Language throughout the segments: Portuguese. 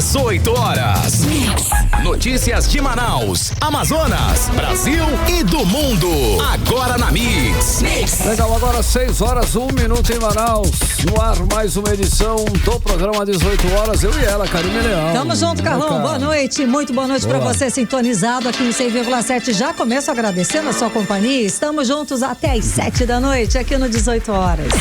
18 horas. Notícias de Manaus, Amazonas, Brasil e do mundo. Agora na Mix. Legal, agora 6 horas, 1 minuto em Manaus. No ar, mais uma edição do programa 18 horas. Eu e ela, Karine Leão. Tamo junto, Carlão. Boa noite. Muito boa noite pra você sintonizado aqui em 100,7. Já começo agradecendo a sua companhia. Estamos juntos até às 7 da noite aqui no 18 horas.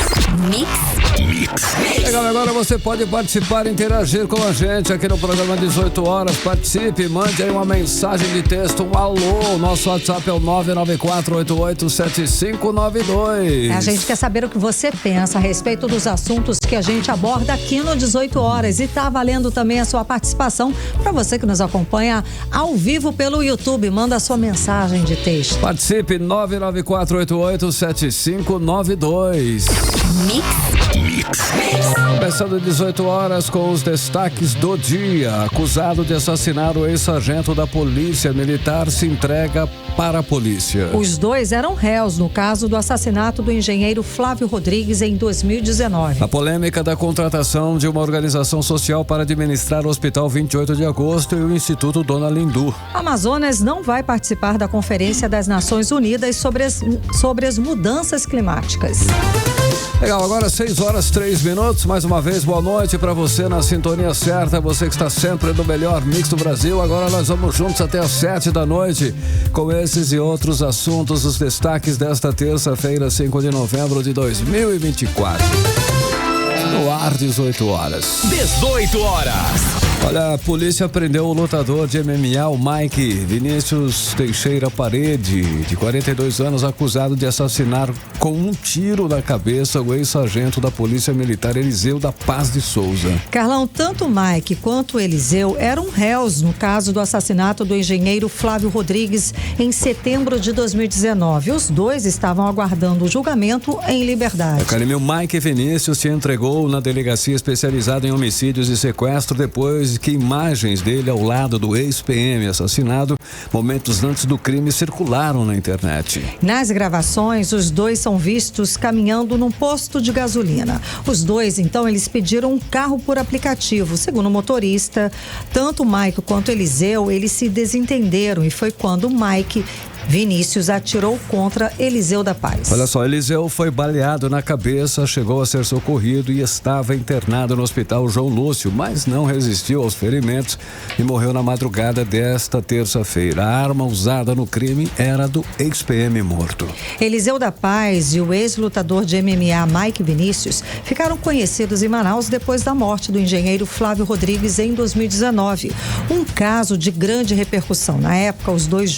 Legal, agora você pode participar e interagir com a gente aqui no programa 18 horas. Participe, mande aí uma mensagem de texto, um alô. Nosso WhatsApp é o 994887592. A gente quer saber o que você pensa a respeito dos assuntos que a gente aborda aqui no 18 horas. E tá valendo também a sua participação para você que nos acompanha ao vivo pelo YouTube. Manda a sua mensagem de texto. Participe, 994887592. Começando 18 horas com os destaques do dia. Acusado de assassinar o ex-sargento da Polícia Militar se entrega para a polícia. Os dois eram réus no caso do assassinato do engenheiro Flávio Rodrigues em 2019. A polêmica da contratação de uma organização social para administrar o Hospital 28 de Agosto e o Instituto Dona Lindu. Amazonas não vai participar da Conferência das Nações Unidas sobre as mudanças climáticas. Legal, agora 6 horas 3 minutos. Mais uma vez, boa noite para você na sintonia certa. Você que está sempre no melhor mix do Brasil. Agora nós vamos juntos até às 7 da noite com esses e outros assuntos, os destaques desta terça-feira, 5 de novembro de 2024. No ar, 18 horas. 18 horas. Olha, a polícia prendeu o lutador de MMA, o Mike Vinícius Teixeira Parede, de 42 anos, acusado de assassinar com um tiro na cabeça o ex-sargento da Polícia Militar Eliseu da Paz de Souza. Carlão, tanto o Mike quanto o Eliseu eram réus no caso do assassinato do engenheiro Flávio Rodrigues em setembro de 2019. Os dois estavam aguardando o julgamento em liberdade. O Mike Vinícius se entregou na delegacia especializada em homicídios e sequestro depois que imagens dele ao lado do ex-PM assassinado momentos antes do crime circularam na internet. Nas gravações, os dois são vistos caminhando num posto de gasolina. Os dois, então, eles pediram um carro por aplicativo. Segundo o motorista, tanto o Mike quanto o Eliseu, eles se desentenderam e foi quando o Mike Vinícius atirou contra Eliseu da Paz. Olha só, Eliseu foi baleado na cabeça, chegou a ser socorrido e estava internado no hospital João Lúcio, mas não resistiu aos ferimentos e morreu na madrugada desta terça-feira. A arma usada no crime era do ex-PM morto. Eliseu da Paz e o ex-lutador de MMA Mike Vinícius ficaram conhecidos em Manaus depois da morte do engenheiro Flávio Rodrigues em 2019. Um caso de grande repercussão. Na época, os dois,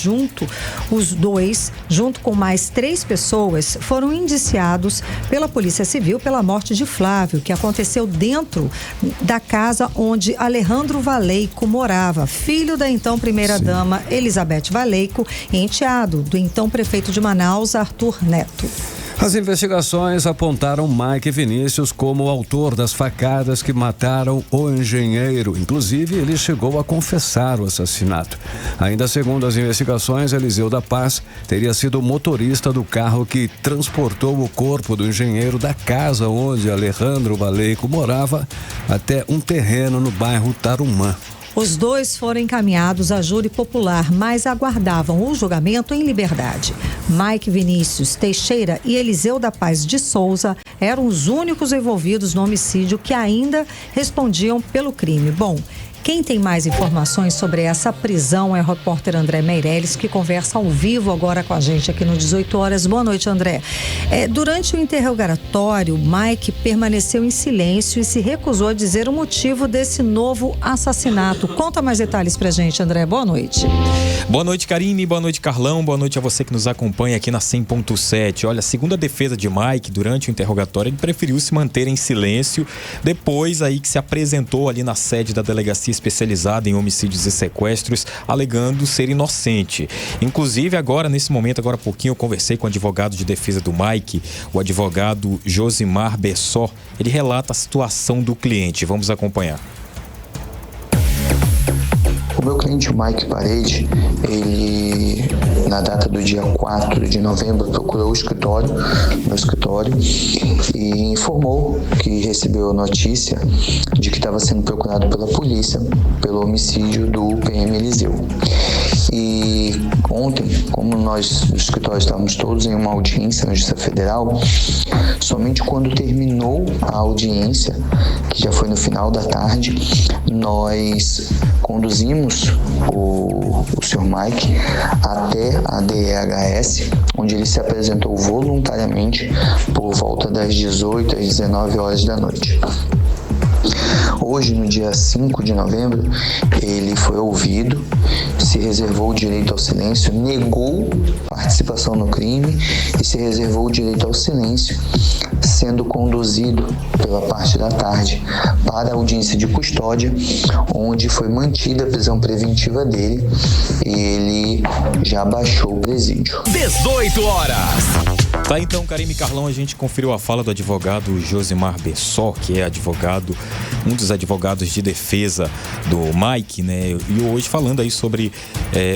junto com mais 3 pessoas, foram indiciados pela Polícia Civil pela morte de Flávio, que aconteceu dentro da casa onde Alejandro Valeico morava, filho da então primeira-dama Elizabeth Valeico e enteado do então prefeito de Manaus, Arthur Neto. As investigações apontaram Mike Vinícius como o autor das facadas que mataram o engenheiro. Inclusive, ele chegou a confessar o assassinato. Ainda segundo as investigações, Eliseu da Paz teria sido o motorista do carro que transportou o corpo do engenheiro da casa onde Alejandro Valeico morava até um terreno no bairro Tarumã. Os dois foram encaminhados a júri popular, mas aguardavam o julgamento em liberdade. Mike Vinícius Teixeira e Eliseu da Paz de Souza eram os únicos envolvidos no homicídio que ainda respondiam pelo crime. Bom, quem tem mais informações sobre essa prisão é o repórter André Meirelles, que conversa ao vivo agora com a gente aqui no 18 horas. Boa noite, André. Durante o interrogatório, Mike permaneceu em silêncio e se recusou a dizer o motivo desse novo assassinato. Conta mais detalhes pra gente, André. Boa noite. Boa noite, Karine. Boa noite, Carlão. Boa noite a você que nos acompanha aqui na 100.7. Olha, segundo a defesa de Mike, durante o interrogatório, ele preferiu se manter em silêncio, depois aí que se apresentou ali na sede da delegacia especializada em homicídios e sequestros, alegando ser inocente. Inclusive, agora, nesse momento, agora há pouquinho, eu conversei com o advogado de defesa do Mike, o advogado Josimar Bessó. Ele relata a situação do cliente. Vamos acompanhar. O meu cliente, o Mike Parede, ele na data do dia 4 de novembro, procurou meu escritório, e informou que recebeu a notícia de que estava sendo procurado pela polícia pelo homicídio do PM Eliseu. E ontem, como nós do escritório estávamos todos em uma audiência na Justiça Federal, somente quando terminou a audiência, que já foi no final da tarde, nós conduzimos o Sr. Mike até a DHS, onde ele se apresentou voluntariamente por volta das 18 às 19 horas da noite. Hoje, no dia 5 de novembro, ele foi ouvido, se reservou o direito ao silêncio, negou participação no crime e se reservou o direito ao silêncio, sendo conduzido pela parte da tarde para a audiência de custódia, onde foi mantida a prisão preventiva dele e ele já baixou o presídio. 18 horas. Tá, então, Karime Carlão, a gente conferiu a fala do advogado Josimar Bessó, que é um dos advogados de defesa do Mike, né? E hoje falando aí sobre...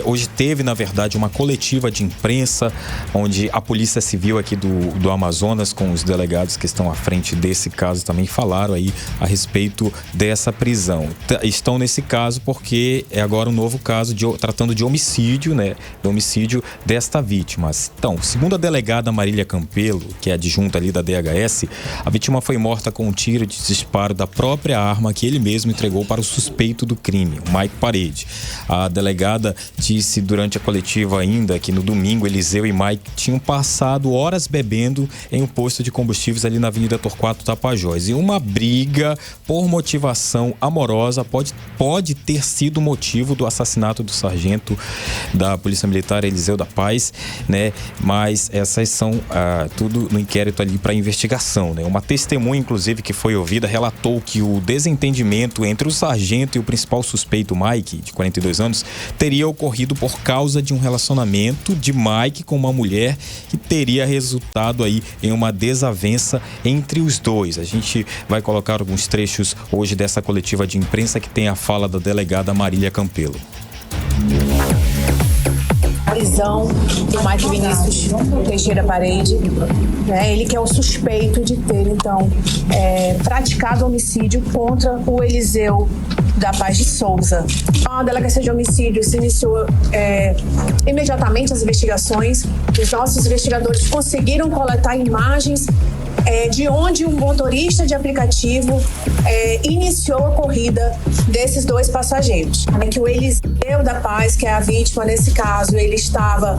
hoje teve, na verdade, uma coletiva de imprensa, onde a Polícia Civil aqui do Amazonas, com os delegados que estão à frente desse caso, também falaram aí a respeito dessa prisão. Estão nesse caso porque é agora um novo caso tratando de homicídio, né? Do homicídio desta vítima. Então, segundo a delegada Marília Campelo, que é adjunta ali da DHS, a vítima foi morta com um tiro de disparo da própria arma que ele mesmo entregou para o suspeito do crime, o Mike Parede. A delegada disse durante a coletiva ainda que no domingo Eliseu e Mike tinham passado horas bebendo em um posto de combustíveis ali na Avenida Torquato Tapajós. E uma briga por motivação amorosa pode ter sido motivo do assassinato do sargento da Polícia Militar Eliseu da Paz, né? Mas essas são tudo no inquérito ali para investigação, né? Uma testemunha, inclusive, que foi ouvida, relatou que o desentendimento entre o sargento e o principal suspeito, Mike, de 42 anos, teria ocorrido por causa de um relacionamento de Mike com uma mulher que teria resultado aí em uma desavença entre os dois. A gente vai colocar alguns trechos hoje dessa coletiva de imprensa que tem a fala da delegada Marília Campelo. Prisão do Mike Vinícius Teixeira Parede, né? Ele que é o suspeito de ter, então, praticado homicídio contra o Eliseu da Paz de Souza. A delegacia de homicídio se iniciou imediatamente as investigações. Os nossos investigadores conseguiram coletar imagens de onde um motorista de aplicativo iniciou a corrida desses dois passageiros. Que o Eliseu da Paz, que é a vítima nesse caso, ele estava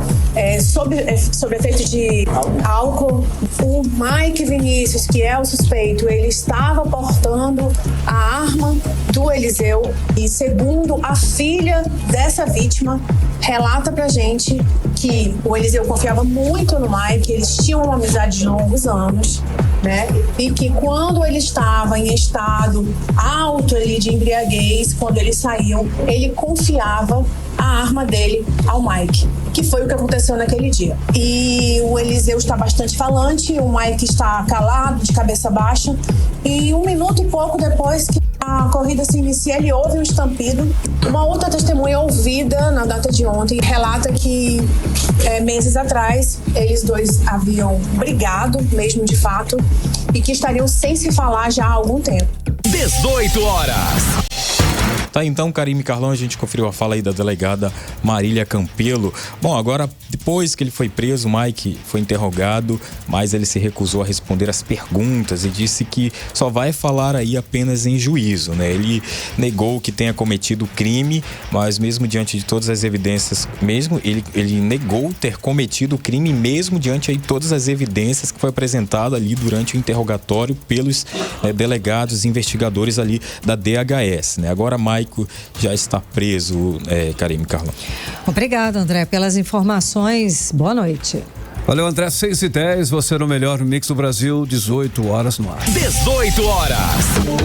sob efeito de álcool. O Mike Vinícius, que é o suspeito, ele estava portando a arma do Eliseu e, segundo a filha dessa vítima, relata pra gente que o Eliseu confiava muito no Mike, eles tinham uma amizade de longos anos, né? E que quando ele estava em estado alto ali de embriaguez, quando eles saíam, ele confiava a arma dele ao Mike, que foi o que aconteceu naquele dia. E o Eliseu está bastante falante, o Mike está calado, de cabeça baixa, e 1 minuto e pouco depois que a corrida se inicia, ele ouve um estampido. Uma outra testemunha ouvida na data de ontem relata que meses atrás eles dois haviam brigado, mesmo de fato, e que estariam sem se falar já há algum tempo. 18 horas. Tá, então, Karime Carlão, a gente conferiu a fala aí da delegada Marília Campelo. Bom, agora, depois que ele foi preso, o Mike foi interrogado, mas ele se recusou a responder as perguntas e disse que só vai falar aí apenas em juízo, né? Ele negou que tenha cometido crime, mas mesmo diante de todas as evidências, ele negou ter cometido o crime mesmo diante aí de todas as evidências que foi apresentado ali durante o interrogatório pelos delegados investigadores ali da DHS, né? Agora, Mike já está preso, Karime Carlão. Obrigada, André, pelas informações. Boa noite. Valeu, André. 6h10, você no melhor mix do Brasil, 18 horas no ar. 18 horas.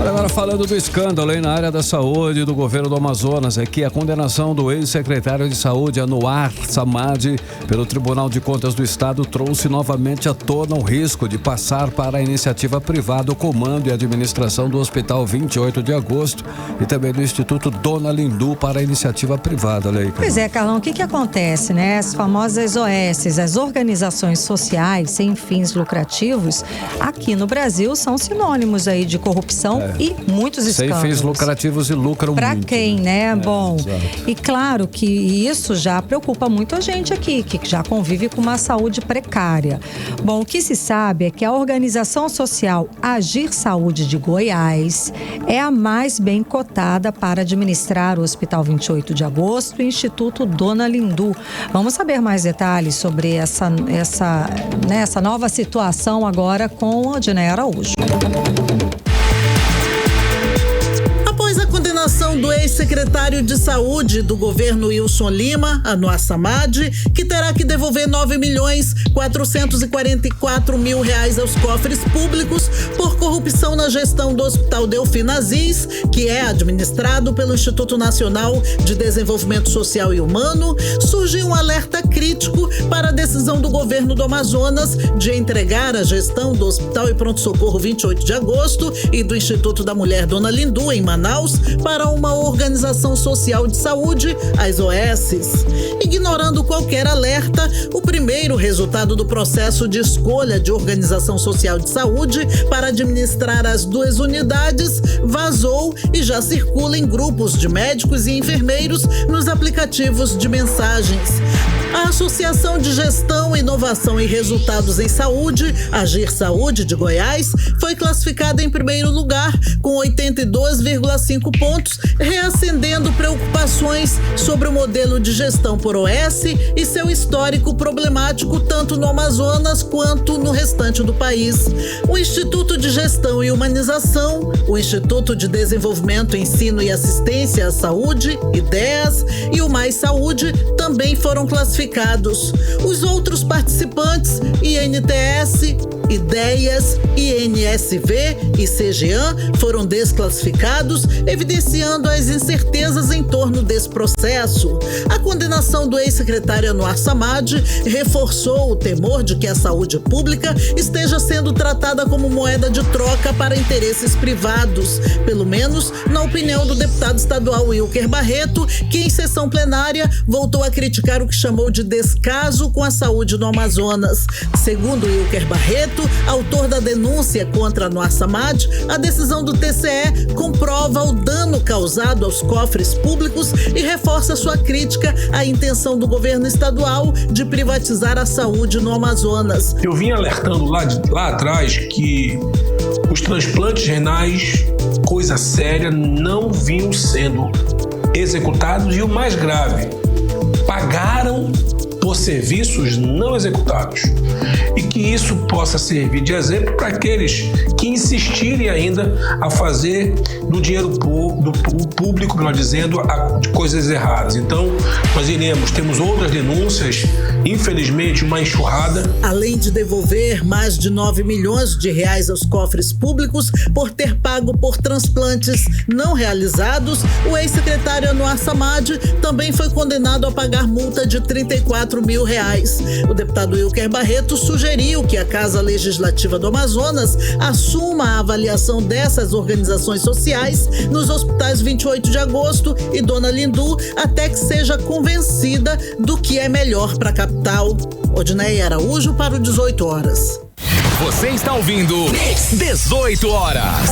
Agora falando do escândalo aí na área da saúde do governo do Amazonas, é que a condenação do ex-secretário de saúde, Anwar Samad, pelo Tribunal de Contas do Estado trouxe novamente à tona o risco de passar para a iniciativa privada o comando e administração do Hospital 28 de Agosto e também do Instituto Dona Lindu para a iniciativa privada. Olha aí, Carlão. Pois é, Carlão, o que acontece, né? As famosas OS, as organizações sociais sem fins lucrativos, aqui no Brasil são sinônimos aí de corrupção e muitos escândalos. Sem fins lucrativos e lucram muito. Pra quem, né? Bom, exato. E claro que isso já preocupa muito a gente aqui, que já convive com uma saúde precária. Bom, o que se sabe é que a organização social Agir Saúde de Goiás é a mais bem cotada para administrar o Hospital 28 de Agosto e o Instituto Dona Lindu. Vamos saber mais detalhes sobre essa nova situação agora com a Odinei Araújo. Após a condenação do ex-secretário de Saúde do governo Wilson Lima, Anwar Samad, que terá que devolver R$9.444.000 aos cofres públicos por corrupção na gestão do Hospital Delfim Aziz, que é administrado pelo Instituto Nacional de Desenvolvimento Social e Humano, surgiu um alerta crítico para a decisão do governo do Amazonas de entregar a gestão do Hospital e Pronto-Socorro 28 de Agosto e do Instituto da Mulher Dona Lindu, em Manaus, para uma organização social de saúde, as OS. Ignorando qualquer alerta, o primeiro resultado do processo de escolha de organização social de saúde para administrar as duas unidades vazou e já circula em grupos de médicos e enfermeiros nos aplicativos de mensagens. A Associação de Gestão, Inovação e Resultados em Saúde, Agir Saúde de Goiás, foi classificada em primeiro lugar com 82,5 pontos, reacendendo preocupações sobre o modelo de gestão por OS e seu histórico problemático tanto no Amazonas quanto no restante do país. O Instituto de Gestão e Humanização, o Instituto de Desenvolvimento, Ensino e Assistência à Saúde, IDEAS, e o Mais Saúde também foram classificados. Os outros participantes, INTS, IDEAS, INSV e CGAN, foram desclassificados, evidenciando as incertezas em torno desse processo. A condenação do ex-secretário Anwar Samad reforçou o temor de que a saúde pública esteja sendo tratada como moeda de troca para interesses privados, pelo menos na opinião do deputado estadual Wilker Barreto, que em sessão plenária voltou a criticar o que chamou de descaso com a saúde no Amazonas. Segundo Wilker Barreto, autor da denúncia contra Anwar Samad, a decisão do TCE comprova o dano causado aos cofres públicos e reforça sua crítica à intenção do governo estadual de privatizar a saúde no Amazonas. Eu vim alertando lá atrás que os transplantes renais, coisa séria, não vinham sendo executados e o mais grave, pagaram por serviços não executados. E que isso possa servir de exemplo para aqueles que insistirem ainda a fazer do dinheiro do público, melhor dizendo, de coisas erradas. Então, temos outras denúncias, infelizmente uma enxurrada. Além de devolver mais de R$9 milhões aos cofres públicos por ter pago por transplantes não realizados, o ex-secretário Anwar Samad também foi condenado a pagar multa de R$34 mil. O deputado Wilker Barreto sugeriu que a Casa Legislativa do Amazonas assuma a avaliação dessas organizações sociais nos hospitais 28 de Agosto e Dona Lindu até que seja convencida do que é melhor para a capital. Odinei Araújo para o 18 horas. Você está ouvindo 18 horas.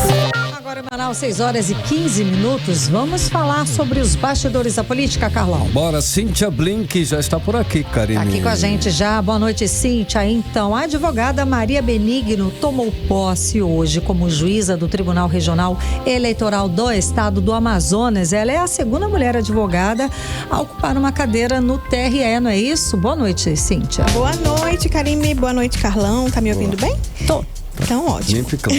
Agora em Manaus, 6h15. Vamos falar sobre os bastidores da política, Carlão. Bora, Cíntia Blink já está por aqui, Karine. Tá aqui com a gente já. Boa noite, Cíntia. Então, a advogada Maria Benigno tomou posse hoje como juíza do Tribunal Regional Eleitoral do Estado do Amazonas. Ela é a segunda mulher advogada a ocupar uma cadeira no TRE, não é isso? Boa noite, Cíntia. Boa noite, Karine. Boa noite, Carlão. Tá me ouvindo bem? Tô. Então, ótimo. Limpo e claro.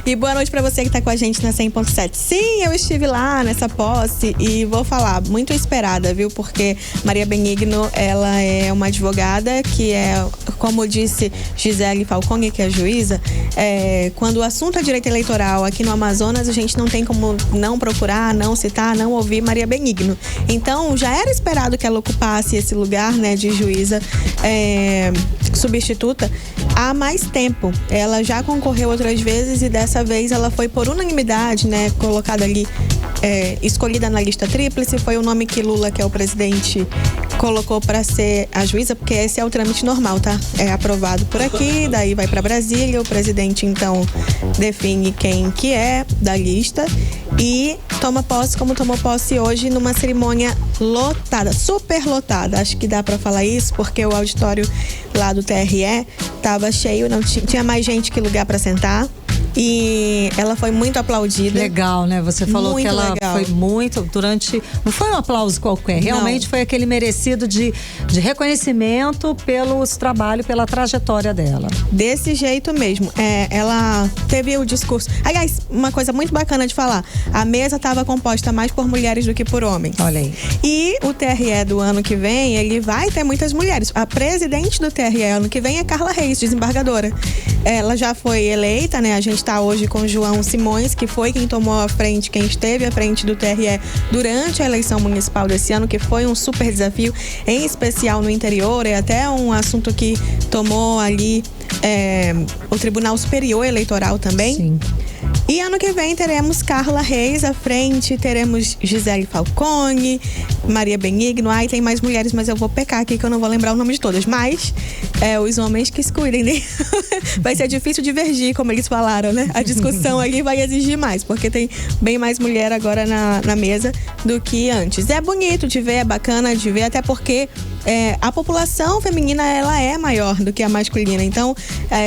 E boa noite pra você que tá com a gente na 100.7. Sim, eu estive lá nessa posse e vou falar, muito esperada, viu? Porque Maria Benigno, ela é uma advogada que é, como disse Gisele Falcone, que é a juíza, quando o assunto é direito eleitoral aqui no Amazonas, a gente não tem como não procurar, não citar, não ouvir Maria Benigno. Então, já era esperado que ela ocupasse esse lugar, né, de juíza substituta há mais tempo. Ela já concorreu outras vezes e dessa vez ela foi por unanimidade, né, colocada ali, escolhida na lista tríplice. Foi o nome que Lula, que é o presidente, colocou para ser a juíza, porque esse é o trâmite normal, tá? É aprovado por aqui, daí vai para Brasília, o presidente então define quem que é da lista e toma posse como tomou posse hoje numa cerimônia lotada, super lotada. Acho que dá para falar isso porque o auditório lá do TRE tava cheio, não tinha mais gente que lugar para sentar. E ela foi muito aplaudida. Legal, né? Você falou muito que ela foi muito durante... Não foi um aplauso qualquer, realmente não. Foi aquele merecido de reconhecimento pelos trabalhos, pela trajetória dela. Desse jeito mesmo. Ela teve o discurso... Aliás, uma coisa muito bacana de falar. A mesa estava composta mais por mulheres do que por homens. Olha aí. E o TRE do ano que vem, ele vai ter muitas mulheres. A presidente do TRE ano que vem é Carla Reis, desembargadora. Ela já foi eleita, né? A gente está hoje com João Simões, que foi quem tomou a frente, quem esteve à frente do TRE durante a eleição municipal desse ano, que foi um super desafio, em especial no interior. É até um assunto que tomou ali o Tribunal Superior Eleitoral também. Sim. E ano que vem teremos Carla Reis à frente, teremos Gisele Falcone, Maria Benigno. Ai, tem mais mulheres, mas eu vou pecar aqui que eu não vou lembrar o nome de todas. Mas os homens que se cuidem, né? Vai ser difícil divergir, como eles falaram, né? A discussão ali vai exigir mais, porque tem bem mais mulher agora na mesa do que antes. É bonito de ver, é bacana de ver, até porque a população feminina, ela é maior do que a masculina. Então,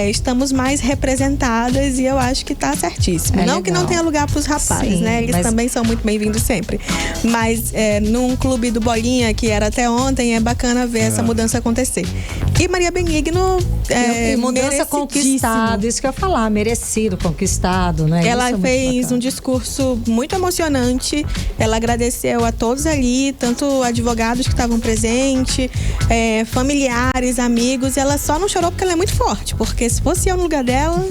estamos mais representadas e eu acho que tá certíssimo. Não legal. Que não tenha lugar pros rapazes, sim, né? Eles também são muito bem-vindos sempre. Mas num clube do Bolinha, que era até ontem, é bacana ver essa mudança acontecer. E Maria Benigno mudança conquistada, isso que eu ia falar, merecido, conquistado, né? Ela fez um discurso muito emocionante. Ela agradeceu a todos ali, tanto advogados que estavam presentes, familiares, amigos. E ela só não chorou porque ela é muito forte, porque se fosse eu no lugar dela...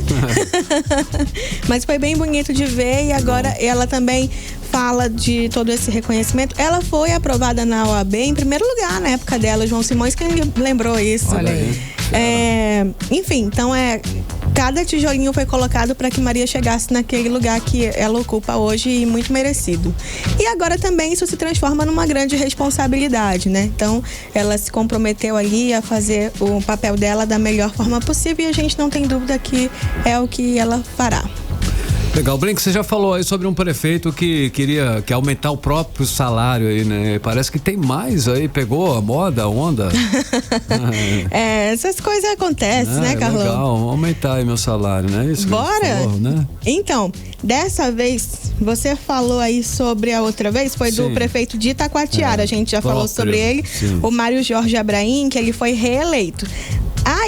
Mas foi bem bonito de ver e agora ela também fala de todo esse reconhecimento. Ela foi aprovada na OAB em primeiro lugar na época dela, João Simões, quem lembrou isso. Olha aí. Enfim, então cada tijolinho foi colocado para que Maria chegasse naquele lugar que ela ocupa hoje e muito merecido. E agora também isso se transforma numa grande responsabilidade, né? Então ela se comprometeu ali a fazer o papel dela da melhor forma possível e a gente não tem dúvida que é o que ela fará. Legal, Brinco, você já falou aí sobre um prefeito que queria aumentar o próprio salário aí, né? Parece que tem mais aí, pegou a moda, a onda. Essas coisas acontecem, né, Carlão? Legal, aumentar aí meu salário, né? Isso bora? Falou, né? Então, dessa vez, você falou aí sobre a outra vez, foi do prefeito de Itacoatiara, a gente já falou sobre ele, o Mário Jorge Abraim, que ele foi reeleito.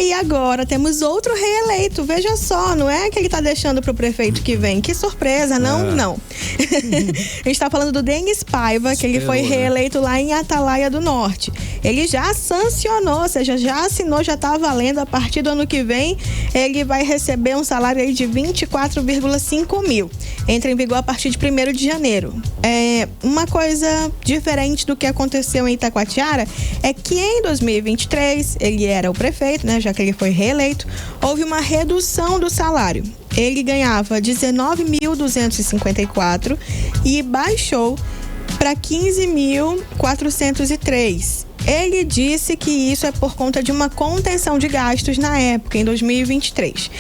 E agora temos outro reeleito, veja só, não é que ele tá deixando pro prefeito que vem, que surpresa, não. A gente tá falando do Denis Paiva, que ele foi reeleito lá em Atalaia do Norte. Ele já sancionou, ou seja, já assinou, já tá valendo, a partir do ano que vem, ele vai receber um salário aí de 24,5 mil. Entra em vigor a partir de 1º de janeiro. Uma coisa diferente do que aconteceu em Itacoatiara é que em 2023, ele era o prefeito, né, já que ele foi reeleito, houve uma redução do salário. Ele ganhava 19.254 e baixou para 15.403. Ele disse que isso é por conta de uma contenção de gastos na época, em 2023.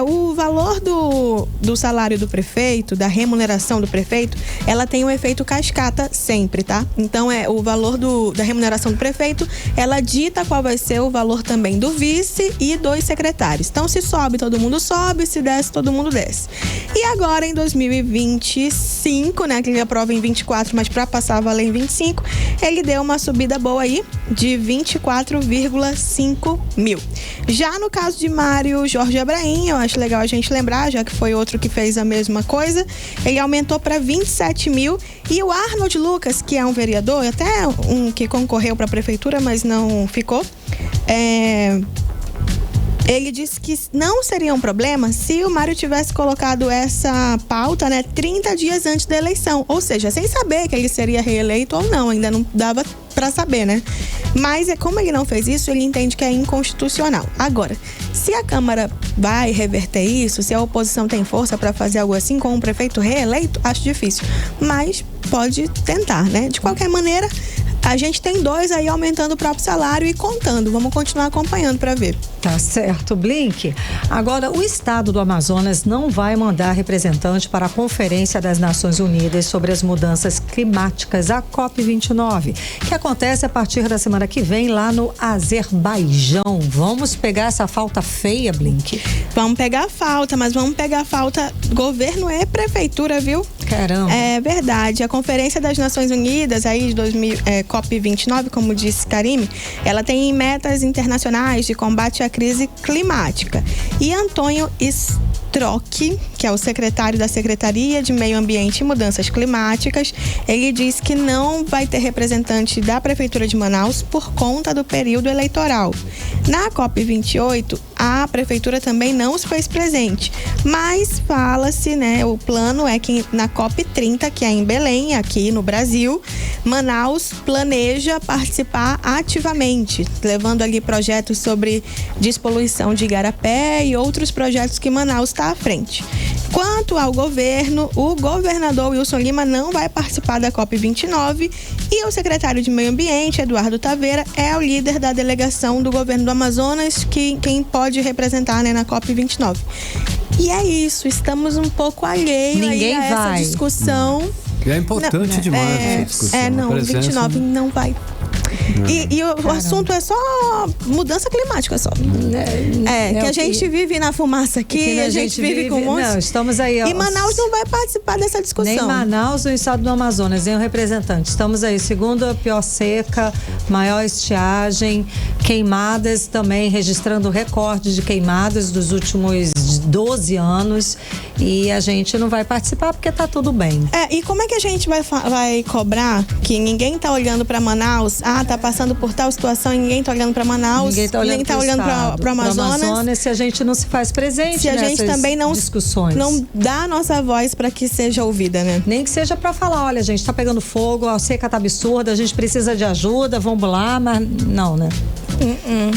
O valor do salário do prefeito, da remuneração do prefeito, ela tem um efeito cascata sempre, tá? Então, o valor da remuneração do prefeito, ela dita qual vai ser o valor também do vice e dos secretários. Então, se sobe, todo mundo sobe, se desce, todo mundo desce. E agora, em 2025, né, que ele aprova em 24, mas para passar a valer em 25, ele deu uma subida boa aumentou aí de 24,5 mil. Já no caso de Mário Jorge Abraim, eu acho legal a gente lembrar, já que foi outro que fez a mesma coisa, ele aumentou para 27 mil. E o Arnold Lucas, que é um vereador, até um que concorreu para a prefeitura, mas não ficou, ele disse que não seria um problema se o Mário tivesse colocado essa pauta, 30 dias antes da eleição. Ou seja, sem saber que ele seria reeleito ou não, ainda não dava para saber, né? Mas como ele não fez isso, ele entende que é inconstitucional. Agora, se a Câmara vai reverter isso, se a oposição tem força para fazer algo assim com um prefeito reeleito, acho difícil. Mas pode tentar, né? De qualquer maneira, a gente tem 2 aí aumentando o próprio salário e contando. Vamos continuar acompanhando para ver. Tá certo, Blink. Agora, o estado do Amazonas não vai mandar representante para a Conferência das Nações Unidas sobre as Mudanças Climáticas, a COP29, que acontece a partir da semana que vem lá no Azerbaijão. Vamos pegar essa falta feia, Blink? Vamos pegar a falta, mas vamos pegar a falta governo e prefeitura, viu? Caramba. É verdade. A Conferência das Nações Unidas, aí de COP29, como disse Karime, ela tem metas internacionais de combate à crise climática. E Antônio Strock, que é o secretário da Secretaria de Meio Ambiente e Mudanças Climáticas, ele diz que não vai ter representante da Prefeitura de Manaus por conta do período eleitoral. Na COP28, a Prefeitura também não se fez presente, mas fala-se, o plano é que na COP30, que é em Belém, aqui no Brasil, Manaus planeja participar ativamente, levando ali projetos sobre despoluição de igarapé e outros projetos que Manaus está à frente. Quanto ao governo, o governador Wilson Lima não vai participar da COP29 e o secretário de Meio Ambiente, Eduardo Taveira, é o líder da delegação do governo do Amazonas, quem pode representar na COP29. E é isso, estamos um pouco alheios a essa discussão. E é importante demais essa discussão. Não, 29 não vai. E o assunto é só mudança climática, só. Que a gente vive na fumaça aqui, a gente vive com um monte. Não, estamos aí. E Manaus não vai participar dessa discussão. Nem Manaus, o estado do Amazonas, nem o representante. Estamos aí, segunda pior seca, maior estiagem, queimadas também, registrando recorde de queimadas dos últimos 12 anos. E a gente não vai participar porque tá tudo bem. E como é que a gente vai cobrar que ninguém tá olhando para Manaus? Tá passando por tal situação e ninguém tá olhando para Manaus, ninguém tá olhando para Amazonas. Se a gente não se faz presente se a gente também não discussões. Não dá a nossa voz para que seja ouvida, né? Nem que seja para falar, olha, gente, tá pegando fogo, a seca tá absurda, a gente precisa de ajuda, vamos lá, mas não, né?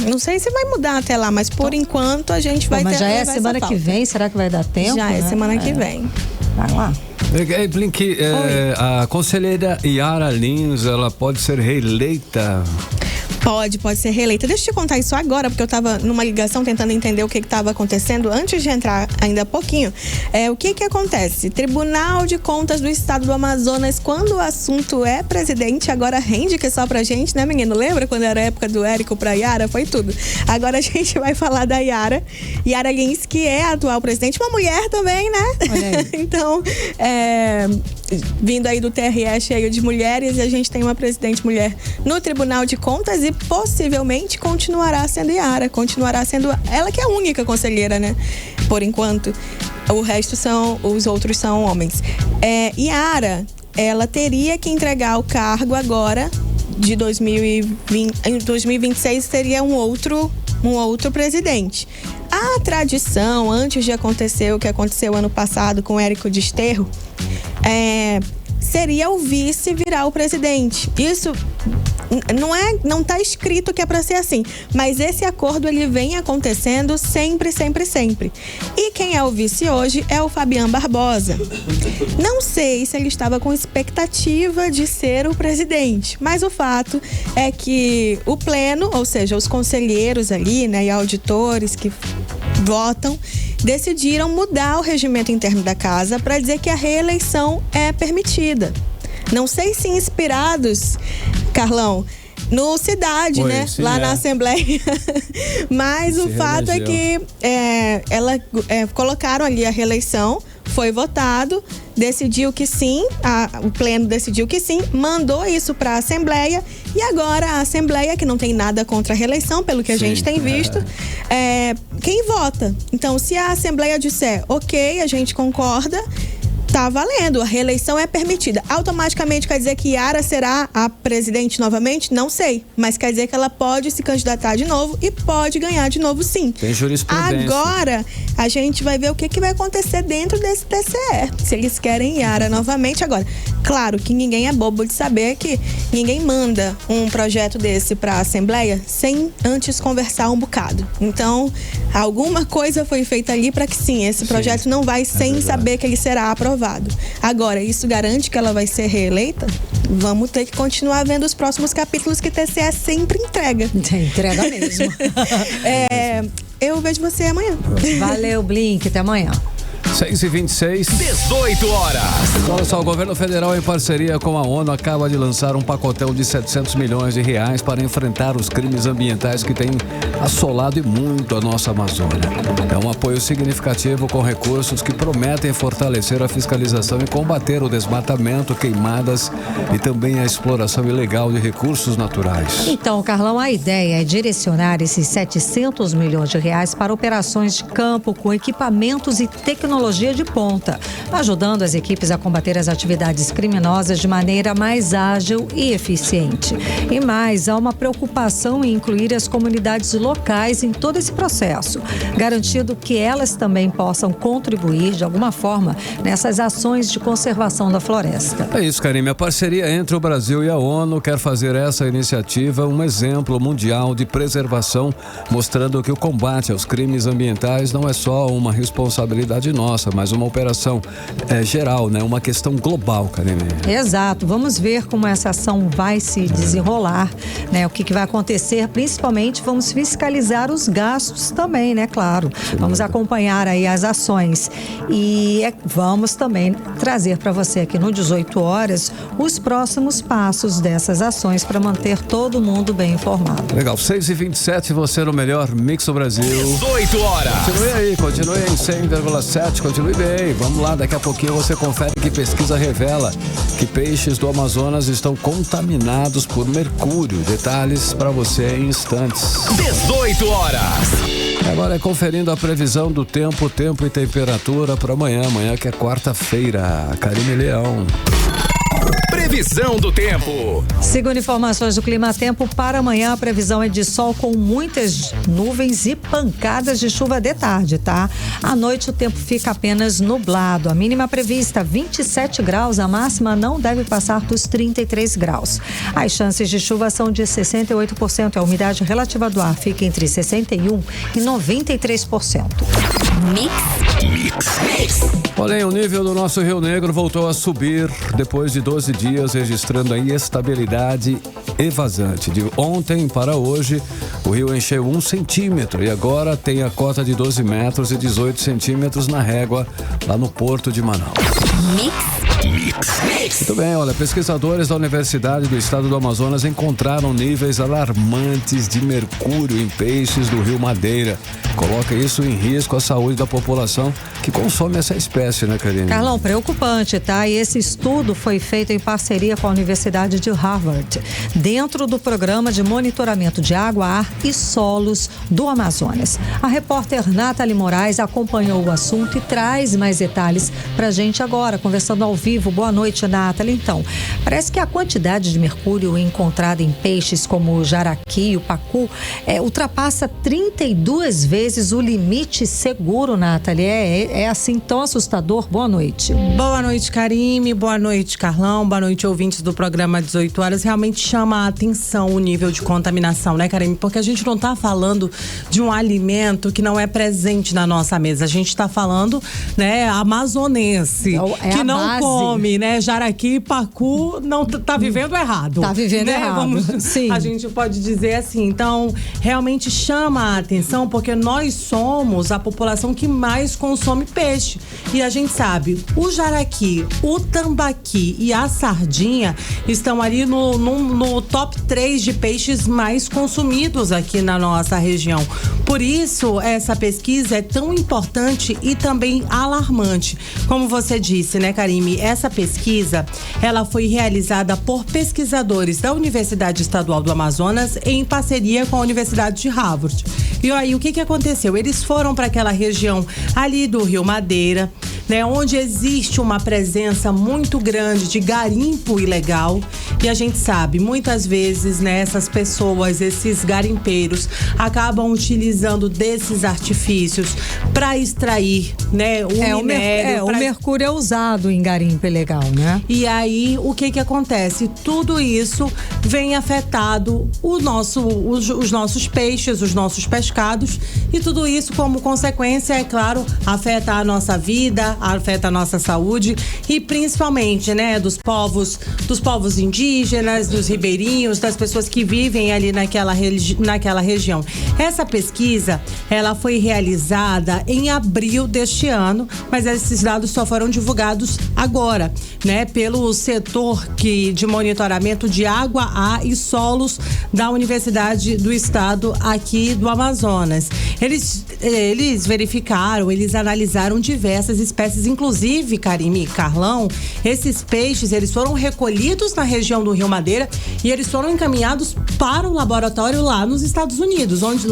Não sei se vai mudar até lá, mas por enquanto a gente vai ter. Mas já é semana que vem, será que vai dar tempo? Já é semana que vem. Vai lá. Blink, a conselheira Yara Lins, ela pode ser reeleita? Pode ser reeleita. Deixa eu te contar isso agora, porque eu estava numa ligação tentando entender o que estava acontecendo antes de entrar ainda há pouquinho. O que acontece? Tribunal de Contas do Estado do Amazonas, quando o assunto é presidente, agora rende que é só pra gente, né, menino? Lembra quando era a época do Érico pra Yara? Foi tudo. Agora a gente vai falar da Yara Lins, que é a atual presidente, uma mulher também, né? Então, vindo aí do TRE cheio de mulheres, e a gente tem uma presidente mulher no Tribunal de Contas e possivelmente continuará sendo Yara, continuará sendo ela que é a única conselheira, né? Por enquanto. O resto os outros são homens. Yara, ela teria que entregar o cargo agora de 2020, em 2026 teria um outro presidente. A tradição, antes de acontecer o que aconteceu ano passado com o Érico Desterro, seria o vice virar o presidente. Isso não está escrito que é para ser assim, mas esse acordo ele vem acontecendo sempre. E quem é o vice hoje é o Fabian Barbosa. Não sei se ele estava com expectativa de ser o presidente, mas o fato é que o pleno, ou seja, os conselheiros ali, né, e auditores que votam, decidiram mudar o regimento interno da casa para dizer que a reeleição é permitida. Não sei se inspirados, Carlão, no Cidade, né? Sim, lá na Assembleia. Mas o fato é que colocaram ali a reeleição. Foi votado, decidiu que sim, o Pleno decidiu que sim, mandou isso para a Assembleia e agora a Assembleia, que não tem nada contra a reeleição, pelo que a gente tem visto, quem vota? Então, se a Assembleia disser, ok, a gente concorda, tá valendo, a reeleição é permitida. Automaticamente quer dizer que Yara será a presidente novamente? Não sei, mas quer dizer que ela pode se candidatar de novo e pode ganhar de novo, sim. Tem jurisprudência. Agora, a gente vai ver o que vai acontecer dentro desse TCE, se eles querem Yara novamente. Agora, claro que ninguém é bobo de saber que ninguém manda um projeto desse para a Assembleia sem antes conversar um bocado. Então, alguma coisa foi feita ali para que sim, esse projeto não vai sem saber que ele será aprovado. Agora, isso garante que ela vai ser reeleita? Vamos ter que continuar vendo os próximos capítulos que o TCE sempre entrega. Entrega mesmo. Eu vejo você amanhã. Valeu, Blink. Até amanhã. 6h26. 18 horas. Olha só, o governo federal, em parceria com a ONU, acaba de lançar um pacotão de 700 milhões de reais para enfrentar os crimes ambientais que têm assolado e muito a nossa Amazônia. É um apoio significativo com recursos que prometem fortalecer a fiscalização e combater o desmatamento, queimadas e também a exploração ilegal de recursos naturais. Então, Carlão, a ideia é direcionar esses 700 milhões de reais para operações de campo com equipamentos e tecnologia de ponta, ajudando as equipes a combater as atividades criminosas de maneira mais ágil e eficiente. E mais, há uma preocupação em incluir as comunidades locais em todo esse processo, garantindo que elas também possam contribuir de alguma forma nessas ações de conservação da floresta. É isso, Karime. A parceria entre o Brasil e a ONU quer fazer essa iniciativa um exemplo mundial de preservação, mostrando que o combate aos crimes ambientais não é só uma responsabilidade nossa, mas uma operação geral, né? Uma questão global, Karime. Exato. Vamos ver como essa ação vai se desenrolar, né? O que vai acontecer, principalmente vamos fiscalizar os gastos também, né? Claro. Vamos acompanhar aí as ações e vamos também trazer para você aqui no 18 horas os próximos passos dessas ações para manter todo mundo bem informado. Legal. 6h27, você no melhor Mix do Brasil. 18 horas. Continue aí em 100,7, continue bem. Vamos lá, daqui a pouquinho você confere que pesquisa revela que peixes do Amazonas estão contaminados por mercúrio. Detalhes para você em instantes. 18 horas. Agora é conferindo a previsão do tempo e temperatura para amanhã que é quarta-feira. Karime Leão. Previsão do tempo. Segundo informações do Clima Tempo, para amanhã a previsão é de sol com muitas nuvens e pancadas de chuva de tarde, tá? À noite o tempo fica apenas nublado. A mínima prevista 27 graus, a máxima não deve passar dos 33 graus. As chances de chuva são de 68%. A umidade relativa do ar fica entre 61% e 93%. Mix. Olha, o nível do nosso Rio Negro voltou a subir depois de 12 dias, registrando aí estabilidade e vazante. De ontem para hoje, o rio encheu 1 centímetro e agora tem a cota de 12 metros e 18 centímetros na régua, lá no Porto de Manaus. Muito bem, olha, pesquisadores da Universidade do Estado do Amazonas encontraram níveis alarmantes de mercúrio em peixes do Rio Madeira. Coloca isso em risco à saúde da população que consome essa espécie, né, Karine? Carlão, preocupante, tá? E esse estudo foi feito em parceria com a Universidade de Harvard, dentro do programa de monitoramento de água, ar e solos do Amazonas. A repórter Nathalie Moraes acompanhou o assunto e traz mais detalhes pra gente agora, conversando ao vivo. Boa noite, Nathalie. Então, parece que a quantidade de mercúrio encontrada em peixes como o jaraqui e o pacu ultrapassa 32 vezes o limite seguro, Nathalie. É assim tão assustador? Boa noite. Boa noite, Karime. Boa noite, Carlão. Boa noite, ouvintes do programa 18 horas. Realmente chama a atenção o nível de contaminação, né, Karime? Porque a gente não está falando de um alimento que não é presente na nossa mesa. A gente está falando, né, amazonense, que não come nome, né? Jaraqui, pacu, não tá vivendo errado. Tá vivendo errado. Sim. A gente pode dizer assim. Então, realmente chama a atenção porque nós somos a população que mais consome peixe. E a gente sabe, o jaraqui, o tambaqui e a sardinha estão ali no top 3 de peixes mais consumidos aqui na nossa região. Por isso, essa pesquisa é tão importante e também alarmante. Como você disse, né, Karime? Essa pesquisa, ela foi realizada por pesquisadores da Universidade Estadual do Amazonas em parceria com a Universidade de Harvard. E aí, o que aconteceu? Eles foram para aquela região ali do Rio Madeira, né, onde existe uma presença muito grande de garimpo ilegal. E a gente sabe, muitas vezes, né, essas pessoas, esses garimpeiros, acabam utilizando desses artifícios para extrair, né, o minério. O mercúrio é usado em garimpo ilegal, né? E aí, o que acontece? Tudo isso vem afetado os nossos peixes, os nossos pescados, e tudo isso, como consequência, é claro, afeta a nossa vida, afeta a nossa saúde e principalmente, né, dos povos indígenas, dos ribeirinhos, das pessoas que vivem ali naquela região. Essa pesquisa, ela foi realizada em abril deste ano, mas esses dados só foram divulgados agora, né, pelo setor de monitoramento de água, ar e solos da Universidade do Estado aqui do Amazonas. Eles verificaram, eles analisaram diversas espécies, inclusive, Karime e Carlão, esses peixes, eles foram recolhidos na região do Rio Madeira e eles foram encaminhados para o laboratório lá nos Estados Unidos, onde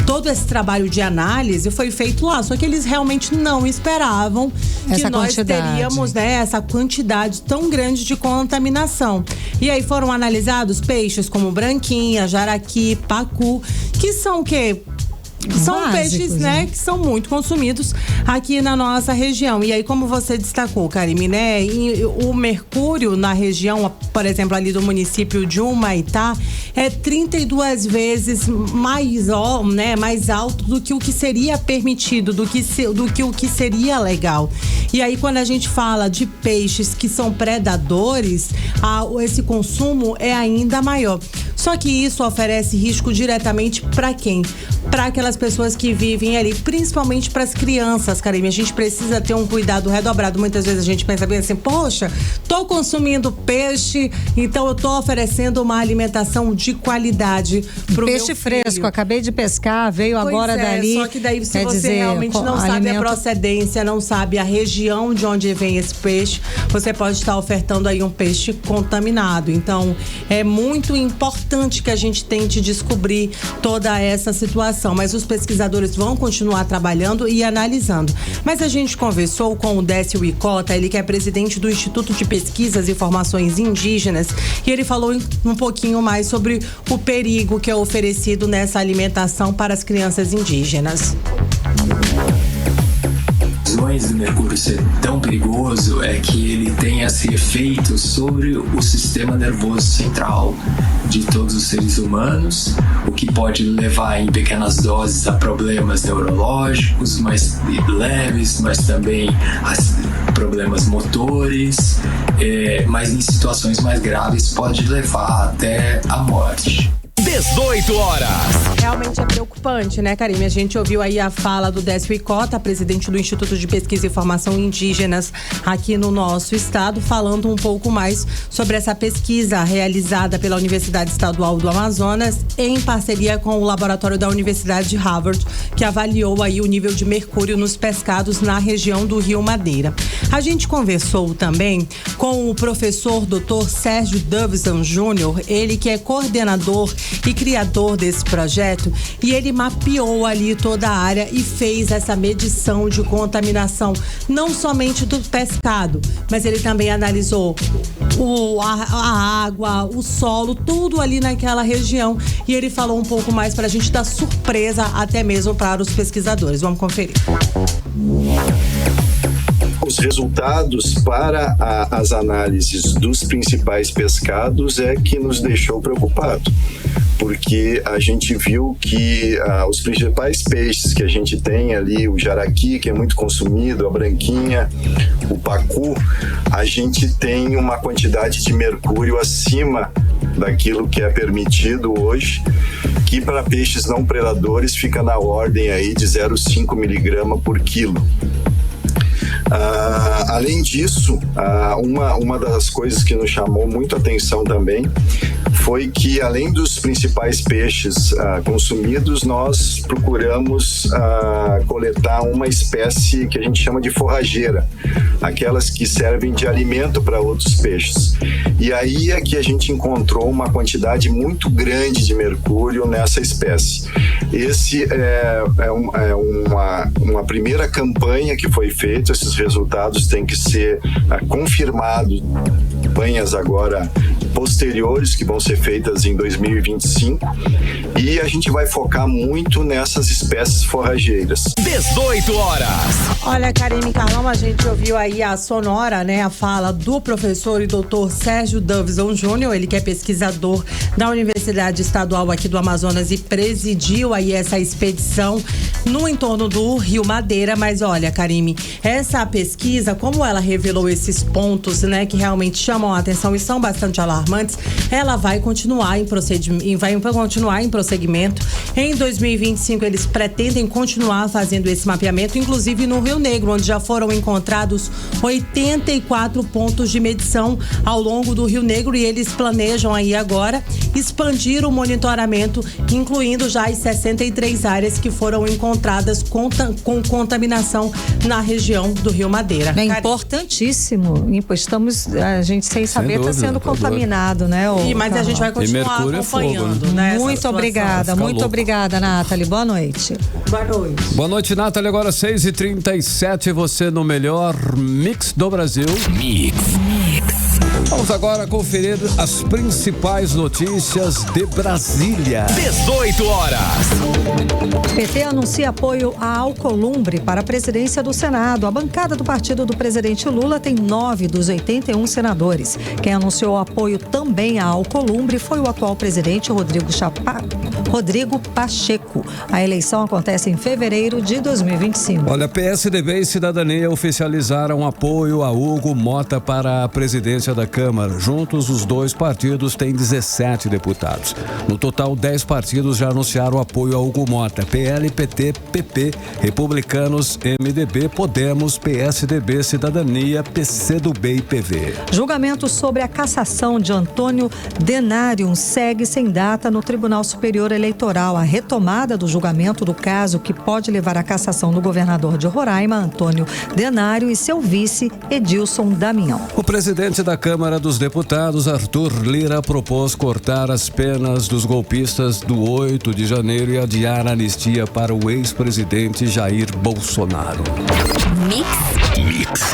todo esse trabalho de análise foi feito lá, só que eles realmente não esperavam que nós teríamos, né, essa quantidade tão grande de contaminação. E aí foram analisados peixes como branquinha, jaraqui, pacu, que são o quê? São básicos, peixes, né, que são muito consumidos aqui na nossa região. E aí, como você destacou, Karime, né, o mercúrio na região, por exemplo, ali do município de Humaitá, é 32 vezes mais alto do que o que seria permitido, do que o que seria legal. E aí, quando a gente fala de peixes que são predadores, esse consumo é ainda maior. Só que isso oferece risco diretamente para quem? Para aquelas pessoas que vivem ali, principalmente para as crianças, Karime. A gente precisa ter um cuidado redobrado. Muitas vezes a gente pensa bem assim, poxa, tô consumindo peixe, então eu tô oferecendo uma alimentação de qualidade pro meu filho. Peixe fresco, acabei de pescar, veio agora dali. Só que daí, se você realmente não sabe a procedência, não sabe a região de onde vem esse peixe, você pode estar ofertando aí um peixe contaminado. Então, é muito importante que a gente tente descobrir toda essa situação, mas os pesquisadores vão continuar trabalhando e analisando. Mas a gente conversou com o Décio Icota, ele que é presidente do Instituto de Pesquisas e Formações Indígenas, e ele falou um pouquinho mais sobre o perigo que é oferecido nessa alimentação para as crianças indígenas. Do mercúrio ser tão perigoso é que ele tem esse efeito sobre o sistema nervoso central de todos os seres humanos, o que pode levar em pequenas doses a problemas neurológicos mais leves, mas também a problemas motores, mas em situações mais graves pode levar até a morte. 18 horas. Realmente é preocupante, né, Karime? A gente ouviu aí a fala do Décio Icota, presidente do Instituto de Pesquisa e Formação Indígenas aqui no nosso estado, falando um pouco mais sobre essa pesquisa realizada pela Universidade Estadual do Amazonas em parceria com o laboratório da Universidade de Harvard, que avaliou aí o nível de mercúrio nos pescados na região do Rio Madeira. A gente conversou também com o professor Dr. Sérgio Davison Júnior, ele que é coordenador e criador desse projeto, e ele mapeou ali toda a área e fez essa medição de contaminação, não somente do pescado, mas ele também analisou a água, o solo, tudo ali naquela região, e ele falou um pouco mais para a gente dar surpresa até mesmo para os pesquisadores. Vamos conferir. os resultados para as análises dos principais pescados é que nos deixou preocupado, porque a gente viu que os principais peixes que a gente tem ali, o jaraqui, que é muito consumido, a branquinha, o pacu, a gente tem uma quantidade de mercúrio acima daquilo que é permitido hoje, que para peixes não predadores fica na ordem aí de 0,5 miligrama por quilo. Além disso, uma das coisas que nos chamou muito a atenção também foi que, além dos principais peixes consumidos, nós procuramos coletar uma espécie que a gente chama de forrageira, aquelas que servem de alimento para outros peixes. E aí é que a gente encontrou uma quantidade muito grande de mercúrio nessa espécie. Esse é uma primeira campanha que foi feita. Esses resultados têm que ser confirmados. Campanhas agora posteriores que vão ser feitas em 2025, e a gente vai focar muito nessas espécies forrageiras. 18 horas. Olha, Karine, Carlão, a gente ouviu aí a sonora, né, a fala do professor e doutor Sérgio Davison Júnior, ele que é pesquisador da Universidade Estadual aqui do Amazonas e presidiu aí essa expedição no entorno do Rio Madeira. Mas olha, Karine, essa pesquisa, como ela revelou esses pontos, né, que realmente chamam a atenção e são bastante alarmantes, ela vai continuar em prosseguimento. Em 2025 eles pretendem continuar fazendo esse mapeamento, inclusive no Rio Negro, onde já foram encontrados 84 pontos de medição ao longo do Rio Negro, e eles planejam aí agora expandir o monitoramento, incluindo já as 63 áreas que foram encontradas com contaminação na região do Rio Madeira. É importantíssimo. A gente sem saber está sendo contaminado, né? Mas a gente vai continuar acompanhando, né? Muito obrigada, Nathalie. Boa noite. Boa noite. Boa noite, Nathalie. Agora 6h37, você no melhor mix do Brasil. Vamos agora conferir as principais notícias de Brasília. 18 horas. PT anuncia apoio à Alcolumbre para a presidência do Senado. A bancada do partido do presidente Lula tem 9 dos 81 senadores. Quem anunciou apoio também à Alcolumbre foi o atual presidente Rodrigo Pacheco. A eleição acontece em fevereiro de 2025. Olha, PSDB e Cidadania oficializaram apoio a Hugo Mota para a presidência da Câmara. Juntos, os dois partidos têm 17 deputados. No total, 10 partidos já anunciaram apoio a Hugo Mota: PL, PT, PP, Republicanos, MDB, Podemos, PSDB, Cidadania, PCdoB e PV. Julgamento sobre a cassação de Antônio Denário segue sem data no Tribunal Superior Eleitoral. A retomada do julgamento do caso, que pode levar à cassação do governador de Roraima, Antônio Denário, e seu vice, Edilson Damião. O presidente da Câmara dos Deputados, Arthur Lira, propôs cortar as penas dos golpistas do 8 de janeiro e adiar a anistia para o ex-presidente Jair Bolsonaro.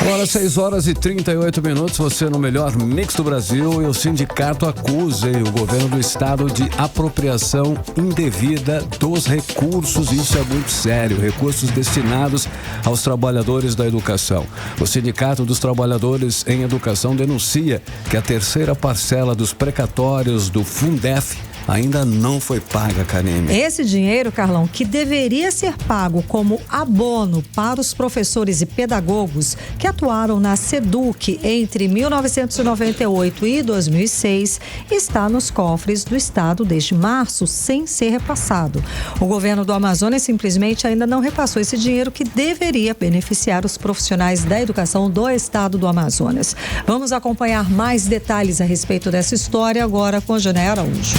Agora 6h38, você no melhor mix do Brasil, e o sindicato acusa o governo do estado de apropriação indevida dos recursos. Isso é muito sério, recursos destinados aos trabalhadores da educação. O Sindicato dos Trabalhadores em Educação denuncia que a terceira parcela dos precatórios do Fundef ainda não foi paga, Karine. Esse dinheiro, Carlão, que deveria ser pago como abono para os professores e pedagogos que atuaram na SEDUC entre 1998 e 2006, está nos cofres do estado desde março, sem ser repassado. O governo do Amazonas simplesmente ainda não repassou esse dinheiro que deveria beneficiar os profissionais da educação do estado do Amazonas. Vamos acompanhar mais detalhes a respeito dessa história agora com Janaína Araújo.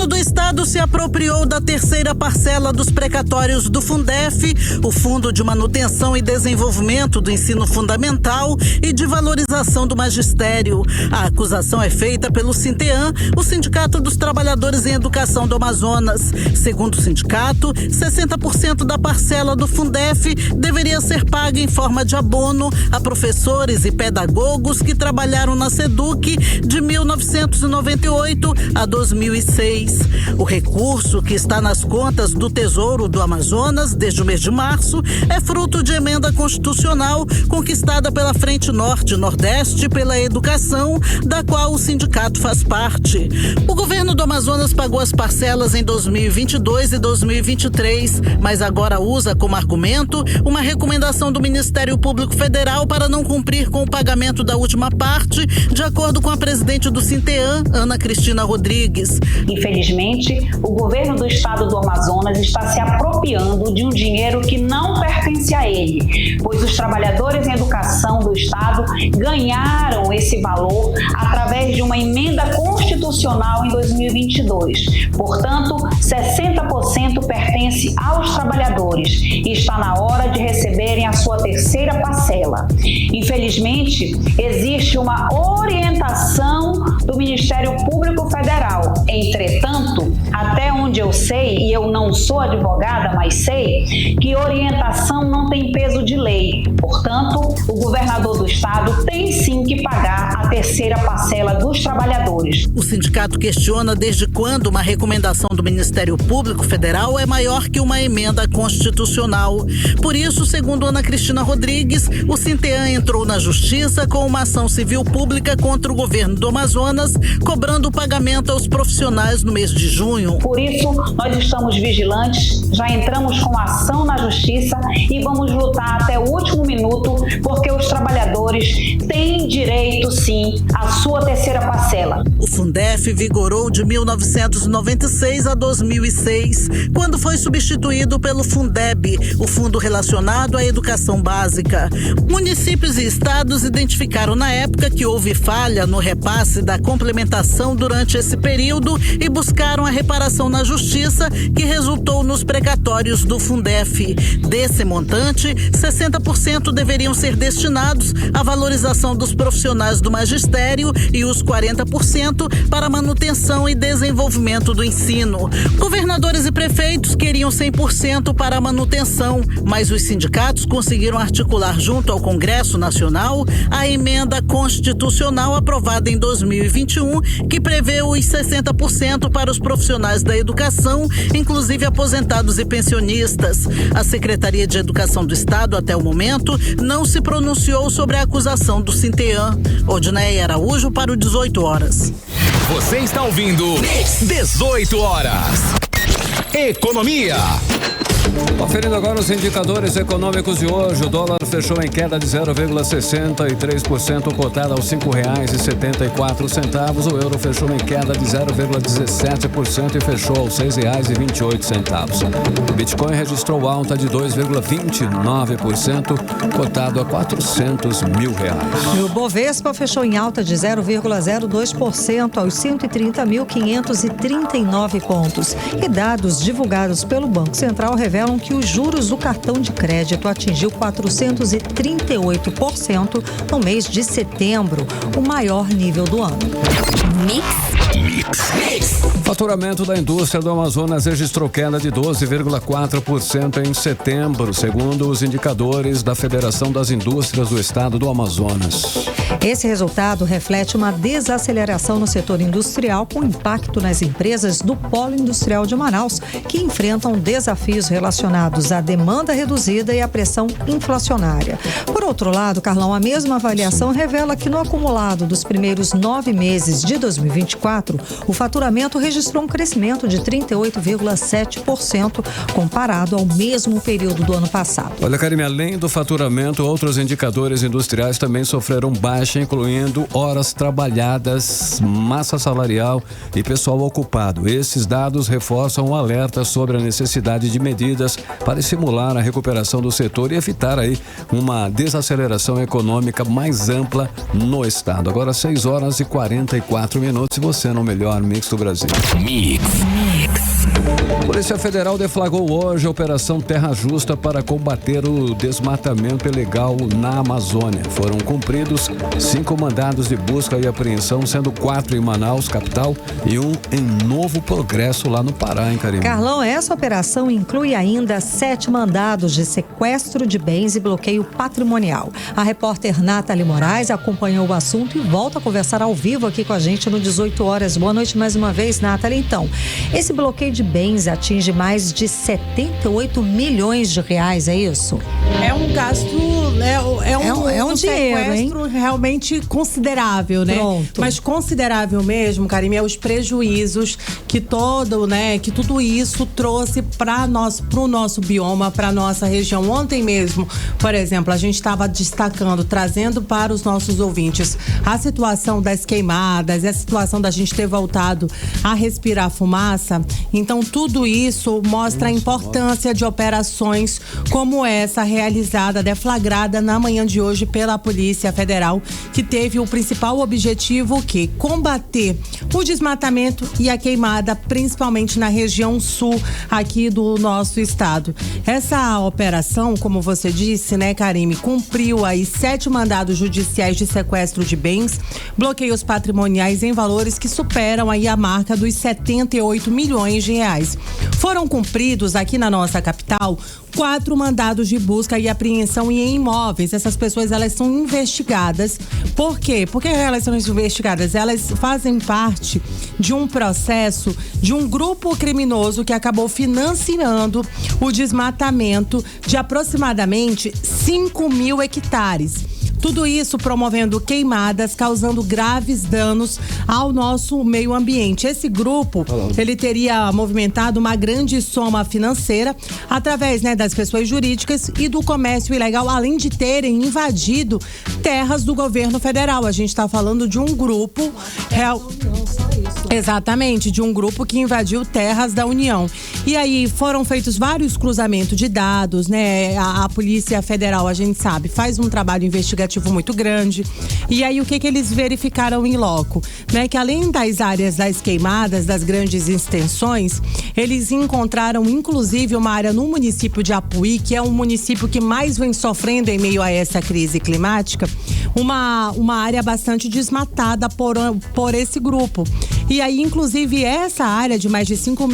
Do estado se apropriou da terceira parcela dos precatórios do Fundef, o Fundo de Manutenção e Desenvolvimento do Ensino Fundamental e de Valorização do Magistério. A acusação é feita pelo Sinteam, o Sindicato dos Trabalhadores em Educação do Amazonas. Segundo o sindicato, 60% da parcela do Fundef deveria ser paga em forma de abono a professores e pedagogos que trabalharam na SEDUC de 1998 a 2006. O recurso, que está nas contas do Tesouro do Amazonas desde o mês de março, é fruto de emenda constitucional conquistada pela Frente Norte e Nordeste pela Educação, da qual o sindicato faz parte. O governo do Amazonas pagou as parcelas em 2022 e 2023, mas agora usa como argumento uma recomendação do Ministério Público Federal para não cumprir com o pagamento da última parte, de acordo com a presidente do Sinteã, Ana Cristina Rodrigues. Infelizmente, o governo do estado do Amazonas está se apropriando de um dinheiro que não pertence a ele, pois os trabalhadores em educação do estado ganharam esse valor através de uma emenda constitucional em 2022. Portanto, 60% pertence aos trabalhadores e está na hora de receberem a sua terceira parcela. Infelizmente, existe uma orientação do Ministério Público Federal. Entretanto, até onde eu sei, e eu não sou advogada, mas sei, que orientação não tem peso de lei. Portanto, o governador do estado tem sim que pagar a terceira parcela dos trabalhadores. O sindicato questiona desde quando uma recomendação do Ministério Público Federal é maior que uma emenda constitucional. Por isso, segundo Ana Cristina Rodrigues, o Sinteã entrou na Justiça com uma ação civil pública contra o governo do Amazonas, cobrando o pagamento aos profissionais no mês de junho. Por isso, nós estamos vigilantes, já entramos com ação na Justiça e vamos lutar até o último minuto, porque os trabalhadores têm direito, sim, à sua terceira parcela. O Fundef vigorou de 1996 a 2006, quando foi substituído pelo Fundeb, o fundo relacionado à educação básica. Municípios e estados identificaram na época que houve falha no repasse da complementação durante esse período e buscaram a reparação na Justiça, que resultou nos precatórios do Fundef. Desse montante, 60% deveriam ser destinados à valorização dos profissionais do magistério e os 40% para a manutenção e desenvolvimento do ensino. Governadores e prefeitos queriam 100% para a manutenção, mas os sindicatos conseguiram articular junto ao Congresso Nacional a emenda constitucional aprovada em 2021, que prevê os 60% para os profissionais da educação, inclusive aposentados e pensionistas. A Secretaria de Educação do Estado, até o momento, não se pronunciou sobre a acusação do Sinteã. Odneia Araújo para o 18 horas. Você está ouvindo 18 horas. Economia. Conferindo agora os indicadores econômicos de hoje, o dólar fechou em queda de 0,63%, cotado aos R$5,74. O euro fechou em queda de 0,17% e fechou aos R$6,28. O Bitcoin registrou alta de 2,29%, cotado a R$400 mil. E o Bovespa fechou em alta de 0,02% aos 130.539 pontos. E dados divulgados pelo Banco Central revelam que os juros do cartão de crédito atingiu 438% no mês de setembro, o maior nível do ano. Faturamento da indústria do Amazonas registrou queda de 12,4% em setembro, segundo os indicadores da Federação das Indústrias do Estado do Amazonas. Esse resultado reflete uma desaceleração no setor industrial, com impacto nas empresas do Polo Industrial de Manaus, que enfrentam desafios relacionados à demanda reduzida e à pressão inflacionária. Por outro lado, Carlão, a mesma avaliação revela que no acumulado dos primeiros 9 meses de 2024, o faturamento registrou um crescimento de 38,7% comparado ao mesmo período do ano passado. Olha, Karime, além do faturamento, outros indicadores industriais também sofreram baixa, incluindo horas trabalhadas, massa salarial e pessoal ocupado. Esses dados reforçam o alerta sobre a necessidade de medidas para estimular a recuperação do setor e evitar aí uma desaceleração econômica mais ampla no estado. Agora 6h44 e você no melhor mix do Brasil. Mix. Polícia Federal deflagrou hoje a Operação Terra Justa para combater o desmatamento ilegal na Amazônia. Foram cumpridos 5 mandados de busca e apreensão, sendo 4 em Manaus, capital, e 1 em Novo Progresso, lá no Pará, hein, Karine? Carlão, essa operação inclui ainda 7 mandados de sequestro de bens e bloqueio patrimonial. A repórter Nathalie Moraes acompanhou o assunto e volta a conversar ao vivo aqui com a gente no 18 horas. Boa noite mais uma vez, Nathalie. Então, esse bloqueio de bens atinge mais de 78 milhões de reais, é isso? É um gasto, é um dinheiro, sequestro, hein? Realmente considerável, né? Pronto. Mas considerável mesmo, Karime, é os prejuízos que tudo isso trouxe para o nosso bioma, para nossa região. Ontem mesmo, por exemplo, a gente estava destacando, trazendo para os nossos ouvintes a situação das queimadas, a situação da gente ter voltado a respirar fumaça. Então, tudo isso mostra a importância de operações como essa realizada, deflagrada na manhã de hoje pela Polícia Federal, que teve o principal objetivo que combater o desmatamento e a queimada, principalmente na região sul aqui do nosso estado. Essa operação, como você disse, né, Karime, cumpriu aí 7 mandados judiciais de sequestro de bens, bloqueios patrimoniais em valores que superam aí a marca dos 78 milhões de reais. Foram cumpridos aqui na nossa capital 4 mandados de busca e apreensão em imóveis. Essas pessoas, elas são investigadas. Por quê? Porque elas são investigadas? Elas fazem parte de um processo de um grupo criminoso que acabou financiando o desmatamento de aproximadamente 5 mil hectares. Tudo isso promovendo queimadas, causando graves danos ao nosso meio ambiente. Esse grupo, ele teria movimentado uma grande soma financeira através, né, das pessoas jurídicas e do comércio ilegal, além de terem invadido terras do governo federal. A gente está falando de um grupo exatamente, de um grupo que invadiu terras da União. E aí foram feitos vários cruzamentos de dados, né? A Polícia Federal, a gente sabe, faz um trabalho investigativo muito grande. E aí o que eles verificaram em loco, né? Que além das áreas das queimadas, das grandes extensões, eles encontraram inclusive uma área no município de Apuí, que é um município que mais vem sofrendo em meio a essa crise climática, uma área bastante desmatada por esse grupo. E aí, inclusive, essa área de mais de 5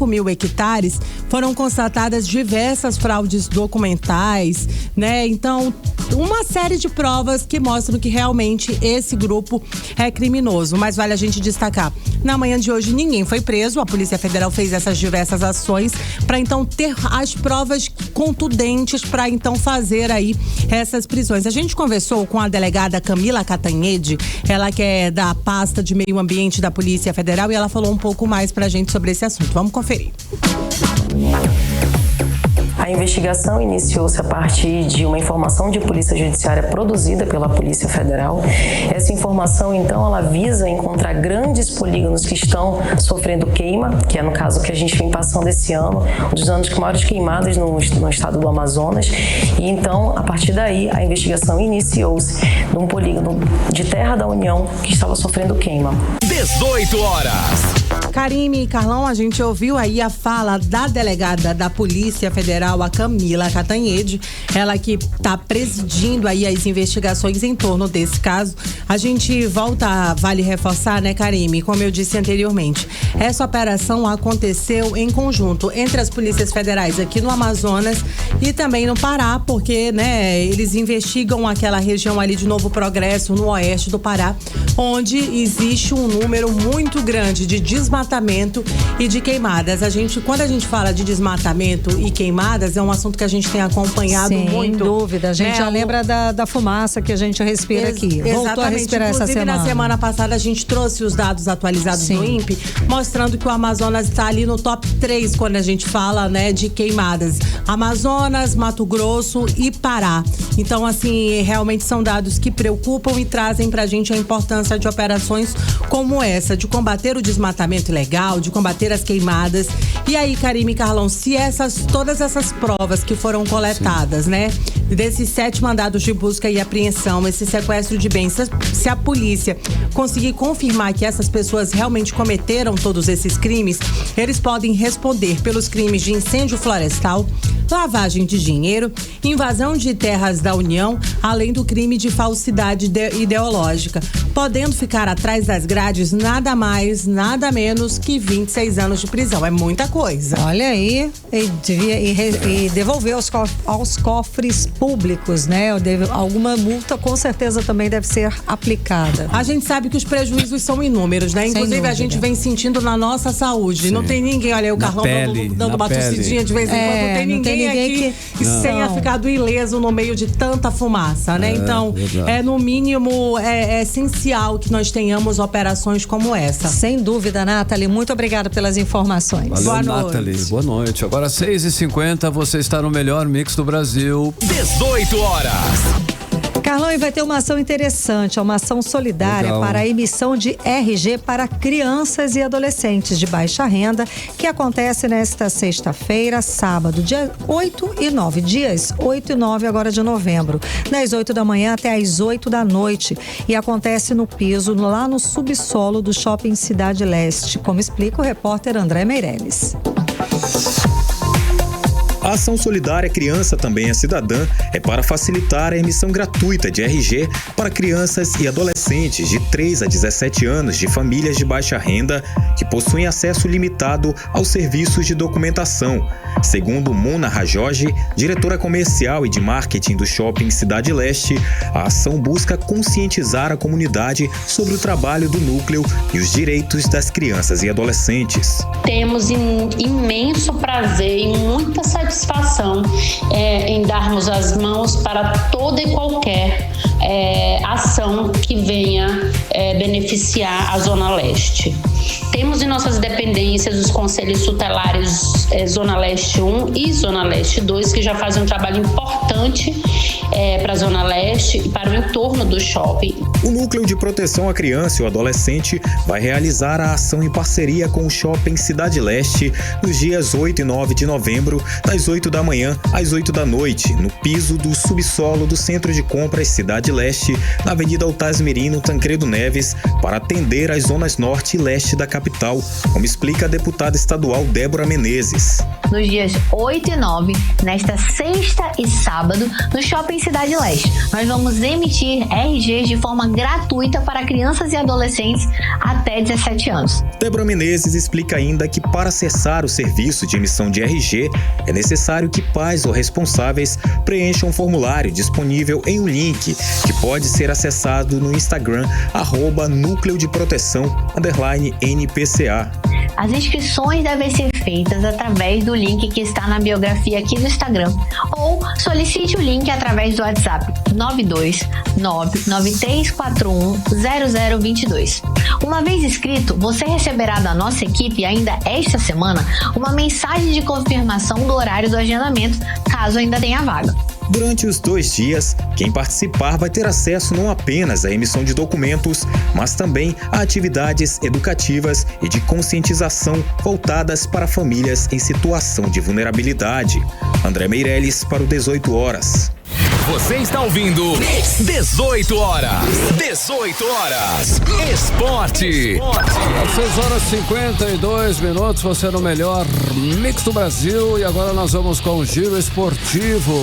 mil hectares, foram constatadas diversas fraudes documentais, né? Então, uma série de provas que mostram que realmente esse grupo é criminoso. Mas vale a gente destacar, na manhã de hoje ninguém foi preso, a Polícia Federal fez essas diversas ações para então ter as provas contundentes para então fazer aí essas prisões. A gente conversou com a delegada Camila Catanhede, ela que é da pasta de meio ambiente da Polícia Federal, e ela falou um pouco mais pra gente sobre esse assunto. Vamos conferir. A investigação iniciou-se a partir de uma informação de polícia judiciária produzida pela Polícia Federal. Essa informação, então, ela visa encontrar grandes polígonos que estão sofrendo queima, que é no caso que a gente vem passando esse ano, um dos anos com maiores queimadas no estado do Amazonas. E então, a partir daí, a investigação iniciou-se num polígono de terra da União que estava sofrendo queima. 18 horas. Karime e Carlão, a gente ouviu aí a fala da delegada da Polícia Federal, a Camila Catanhede, ela que está presidindo aí as investigações em torno desse caso. A gente vale reforçar, né, Karime, como eu disse anteriormente, essa operação aconteceu em conjunto entre as polícias federais aqui no Amazonas e também no Pará, porque, né, eles investigam aquela região ali de Novo Progresso, no oeste do Pará, onde existe um número muito grande de desmatamento e de queimadas. Quando a gente fala de desmatamento e queimadas, é um assunto que a gente tem acompanhado muito. Sem dúvida. A gente já lembra da fumaça que a gente respira aqui. Voltou a respirar essa semana. Na semana passada a gente trouxe os dados atualizados do INPE, mostrando que o Amazonas está ali no top 3 quando a gente fala, né, de queimadas. Amazonas, Mato Grosso e Pará. Então, assim, realmente são dados que preocupam e trazem pra gente a importância de operações como essa, de combater o desmatamento legal, de combater as queimadas. E aí, Karime e Carlão, se todas essas provas que foram coletadas, né, desses 7 mandados de busca e apreensão, esse sequestro de bens, se a polícia conseguir confirmar que essas pessoas realmente cometeram todos esses crimes, eles podem responder pelos crimes de incêndio florestal, lavagem de dinheiro, invasão de terras da União, além do crime de falsidade ideológica, podendo ficar atrás das grades nada mais, nada menos que 26 anos de prisão. É muita coisa. Olha aí, e devolver aos cofres públicos, né? Alguma multa com certeza também deve ser aplicada. A gente sabe que os prejuízos são inúmeros, né? Inclusive a gente vem sentindo na nossa saúde. Sim. Não tem ninguém, olha aí o Carlão dando uma tossidinha de vez em quando, não tem ninguém aqui que tenha ficado ileso no meio de tanta fumaça, né? Então, no mínimo, é essencial que nós tenhamos operações como essa. Sem dúvida, Nathalie. Muito obrigada pelas informações. Valeu, boa noite. Nathalie. Boa noite. Agora 6h50, você está no melhor mix do Brasil. 18 horas. Carlão, e vai ter uma ação interessante, uma ação solidária para a emissão de RG para crianças e adolescentes de baixa renda, que acontece nesta sexta-feira, sábado, dia 8 e 9, dias 8 e 9 agora de novembro, das 8 da manhã até as 8 da noite, e acontece no piso, lá no subsolo do Shopping Cidade Leste, como explica o repórter André Meirelles. A ação solidária Criança Também é Cidadã é para facilitar a emissão gratuita de RG para crianças e adolescentes de 3 a 17 anos de famílias de baixa renda que possuem acesso limitado aos serviços de documentação. Segundo Mona Rajogi, diretora comercial e de marketing do Shopping Cidade Leste, a ação busca conscientizar a comunidade sobre o trabalho do núcleo e os direitos das crianças e adolescentes. Temos imenso prazer e muita satisfação em darmos as mãos para toda e qualquer ação que venha beneficiar a Zona Leste. Temos em nossas dependências os conselhos tutelares Zona Leste 1 e Zona Leste 2, que já fazem um trabalho importante para a Zona Leste e para o entorno do shopping. O Núcleo de Proteção à Criança e ao Adolescente vai realizar a ação em parceria com o Shopping Cidade Leste nos dias 8 e 9 de novembro, das 8 da manhã às 8 da noite, no piso do subsolo do Centro de Compras Cidade Leste, na Avenida Altasmirino Tancredo Neves, para atender as zonas norte e leste da capital, como explica a deputada estadual Débora Menezes. Nos dias 8 e 9, nesta sexta e sábado, no Shopping Cidade Leste, nós vamos emitir RGs de forma gratuita para crianças e adolescentes até 17 anos. Débora Menezes explica ainda que para acessar o serviço de emissão de RG, é necessário que pais ou responsáveis preencham um formulário disponível em um link que pode ser acessado no Instagram @Núcleo de Proteção _NPCA. As inscrições devem ser feitas através do link que está na biografia aqui do Instagram, ou solicite o link através do WhatsApp 92993410022. Uma vez inscrito, você receberá da nossa equipe ainda esta semana uma mensagem de confirmação do horário do agendamento, caso ainda tenha vaga. Durante os 2 dias, quem participar vai ter acesso não apenas à emissão de documentos, mas também a atividades educativas e de conscientização voltadas para famílias em situação de vulnerabilidade. André Meirelles para o 18 horas. Você está ouvindo 18 horas. 18 horas. Esporte. 6h52, você no melhor mix do Brasil. E agora nós vamos com o Giro Esportivo.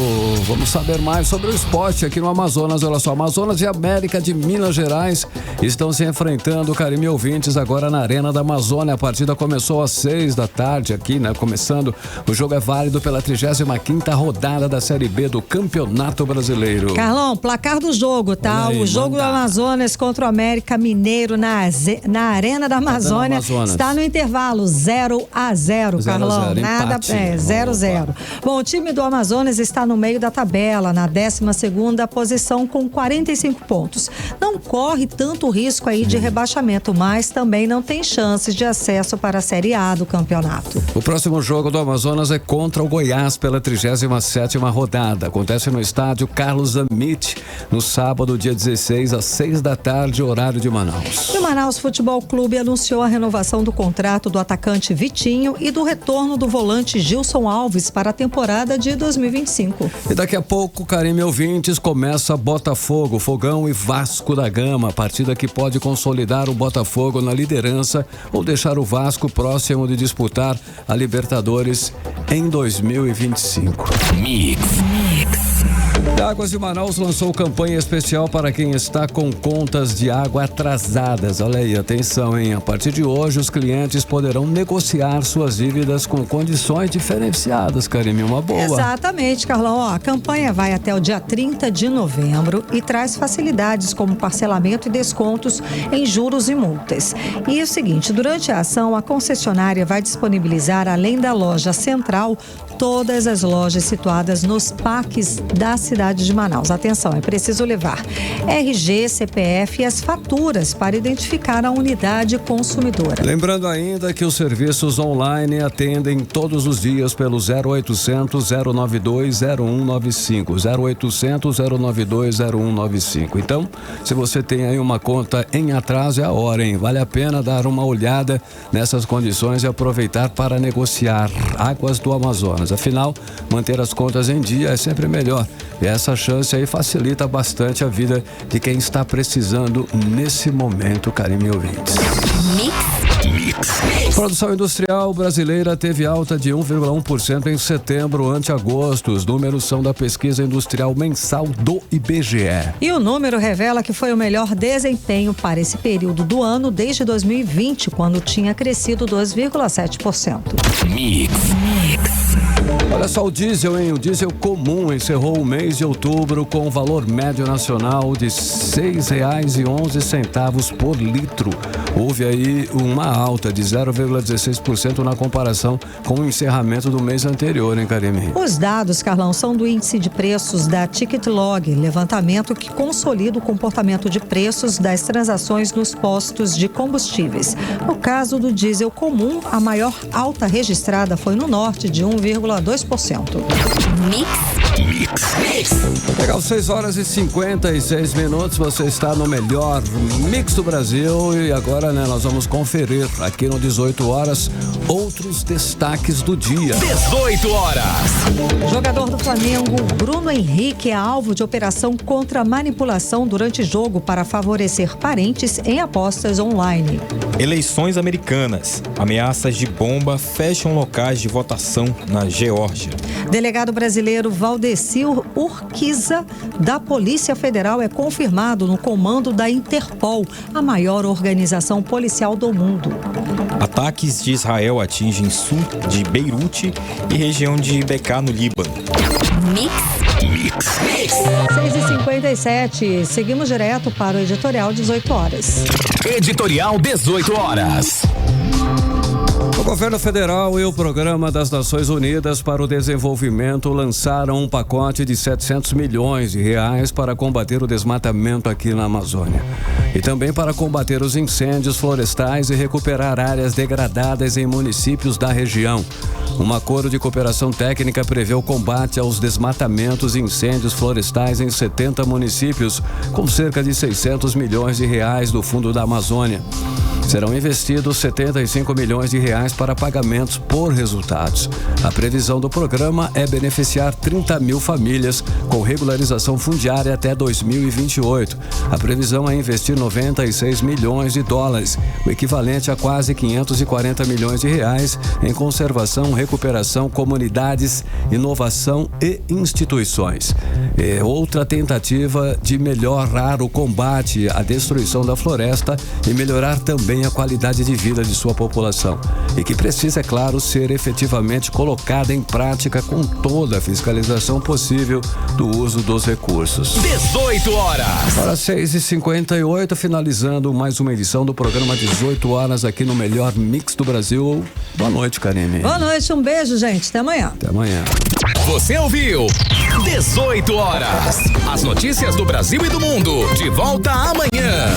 Vamos saber mais sobre o esporte aqui no Amazonas. Olha só, Amazonas e América de Minas Gerais estão se enfrentando, Karime ouvintes, agora na Arena da Amazônia. A partida começou às 6 da tarde aqui, né? Começando, o jogo é válido pela 35ª rodada da Série B do Campeonato Brasileiro. Carlão, placar do jogo, tá? Aí, o jogo do Amazonas contra o América Mineiro na Arena da Amazônia está no intervalo 0-0, Carlão. Nada, 0-0. Bom, o time do Amazonas está no meio da tabela, na 12ª posição com 45 pontos. Não corre tanto risco aí de rebaixamento, mas também não tem chances de acesso para a Série A do campeonato. O próximo jogo do Amazonas é contra o Goiás pela 37ª rodada. Acontece no estádio estádio Carlos Amit, no sábado, dia 16, às 6 da tarde, horário de Manaus. E o Manaus Futebol Clube anunciou a renovação do contrato do atacante Vitinho e do retorno do volante Gilson Alves para a temporada de 2025. E daqui a pouco, Karime ouvintes, começa Botafogo, Fogão e Vasco da Gama, partida que pode consolidar o Botafogo na liderança ou deixar o Vasco próximo de disputar a Libertadores em 2025. Mix. Águas de Manaus lançou campanha especial para quem está com contas de água atrasadas. Olha aí, atenção, hein? A partir de hoje, os clientes poderão negociar suas dívidas com condições diferenciadas, Karime, uma boa. Exatamente, Carlão. Ó, a campanha vai até o dia 30 de novembro e traz facilidades como parcelamento e descontos em juros e multas. E é o seguinte, durante a ação, a concessionária vai disponibilizar, além da loja central, todas as lojas situadas nos parques da cidade de Manaus. Atenção, é preciso levar RG, CPF e as faturas para identificar a unidade consumidora. Lembrando ainda que os serviços online atendem todos os dias pelo 0800 092 0195. 0800 092 0195. Então, se você tem aí uma conta em atraso, é a hora, hein? Vale a pena dar uma olhada nessas condições e aproveitar para negociar. Águas do Amazonas. Afinal, manter as contas em dia é sempre melhor. E essa chance aí facilita bastante a vida de quem está precisando nesse momento, Karime ouvintes. Produção industrial brasileira teve alta de 1,1% em setembro ante agosto. Os números são da pesquisa industrial mensal do IBGE. E o número revela que foi o melhor desempenho para esse período do ano desde 2020, quando tinha crescido 2,7%. Olha só o diesel, hein? O diesel comum encerrou o mês de outubro com um valor médio nacional de R$ 6,11 por litro. Houve aí uma alta de 0,16% na comparação com o encerramento do mês anterior, hein, Karime? Os dados, Carlão, são do índice de preços da Ticketlog, levantamento que consolida o comportamento de preços das transações nos postos de combustíveis. No caso do diesel comum, a maior alta registrada foi no norte, de 1,2%. Legal, 6h56, você está no melhor Mix do Brasil e agora, né, nós vamos conferir aqui no 18 horas outros destaques do dia. 18 horas. Jogador do Flamengo, Bruno Henrique, é alvo de operação contra manipulação durante jogo para favorecer parentes em apostas online. Eleições americanas. Ameaças de bomba fecham locais de votação na Geórgia. Delegado brasileiro Valdecir Urquiza, da Polícia Federal, é confirmado no comando da Interpol, a maior organização policial do mundo. Ataques de Israel atingem sul de Beirute e região de Bekaa, no Líbano. 6h57, seguimos direto para o editorial 18 horas. Editorial 18 horas. O governo federal e o Programa das Nações Unidas para o Desenvolvimento lançaram um pacote de 700 milhões de reais para combater o desmatamento aqui na Amazônia. E também para combater os incêndios florestais e recuperar áreas degradadas em municípios da região. Um acordo de cooperação técnica prevê o combate aos desmatamentos e incêndios florestais em 70 municípios, com cerca de 600 milhões de reais do Fundo da Amazônia. Serão investidos 75 milhões de reais para pagamentos por resultados. A previsão do programa é beneficiar 30 mil famílias com regularização fundiária até 2028. A previsão é investir 96 milhões de dólares, o equivalente a quase 540 milhões de reais em conservação, recuperação, comunidades, inovação e instituições. É outra tentativa de melhorar o combate à destruição da floresta e melhorar também a qualidade de vida de sua população. E que precisa, é claro, ser efetivamente colocada em prática com toda a fiscalização possível do uso dos recursos. 18 horas. Para 6h58, finalizando mais uma edição do programa 18 horas aqui no melhor Mix do Brasil. Boa noite, Karime. Boa noite, um beijo, gente. Até amanhã. Até amanhã. Você ouviu 18 horas. As notícias do Brasil e do mundo. De volta amanhã.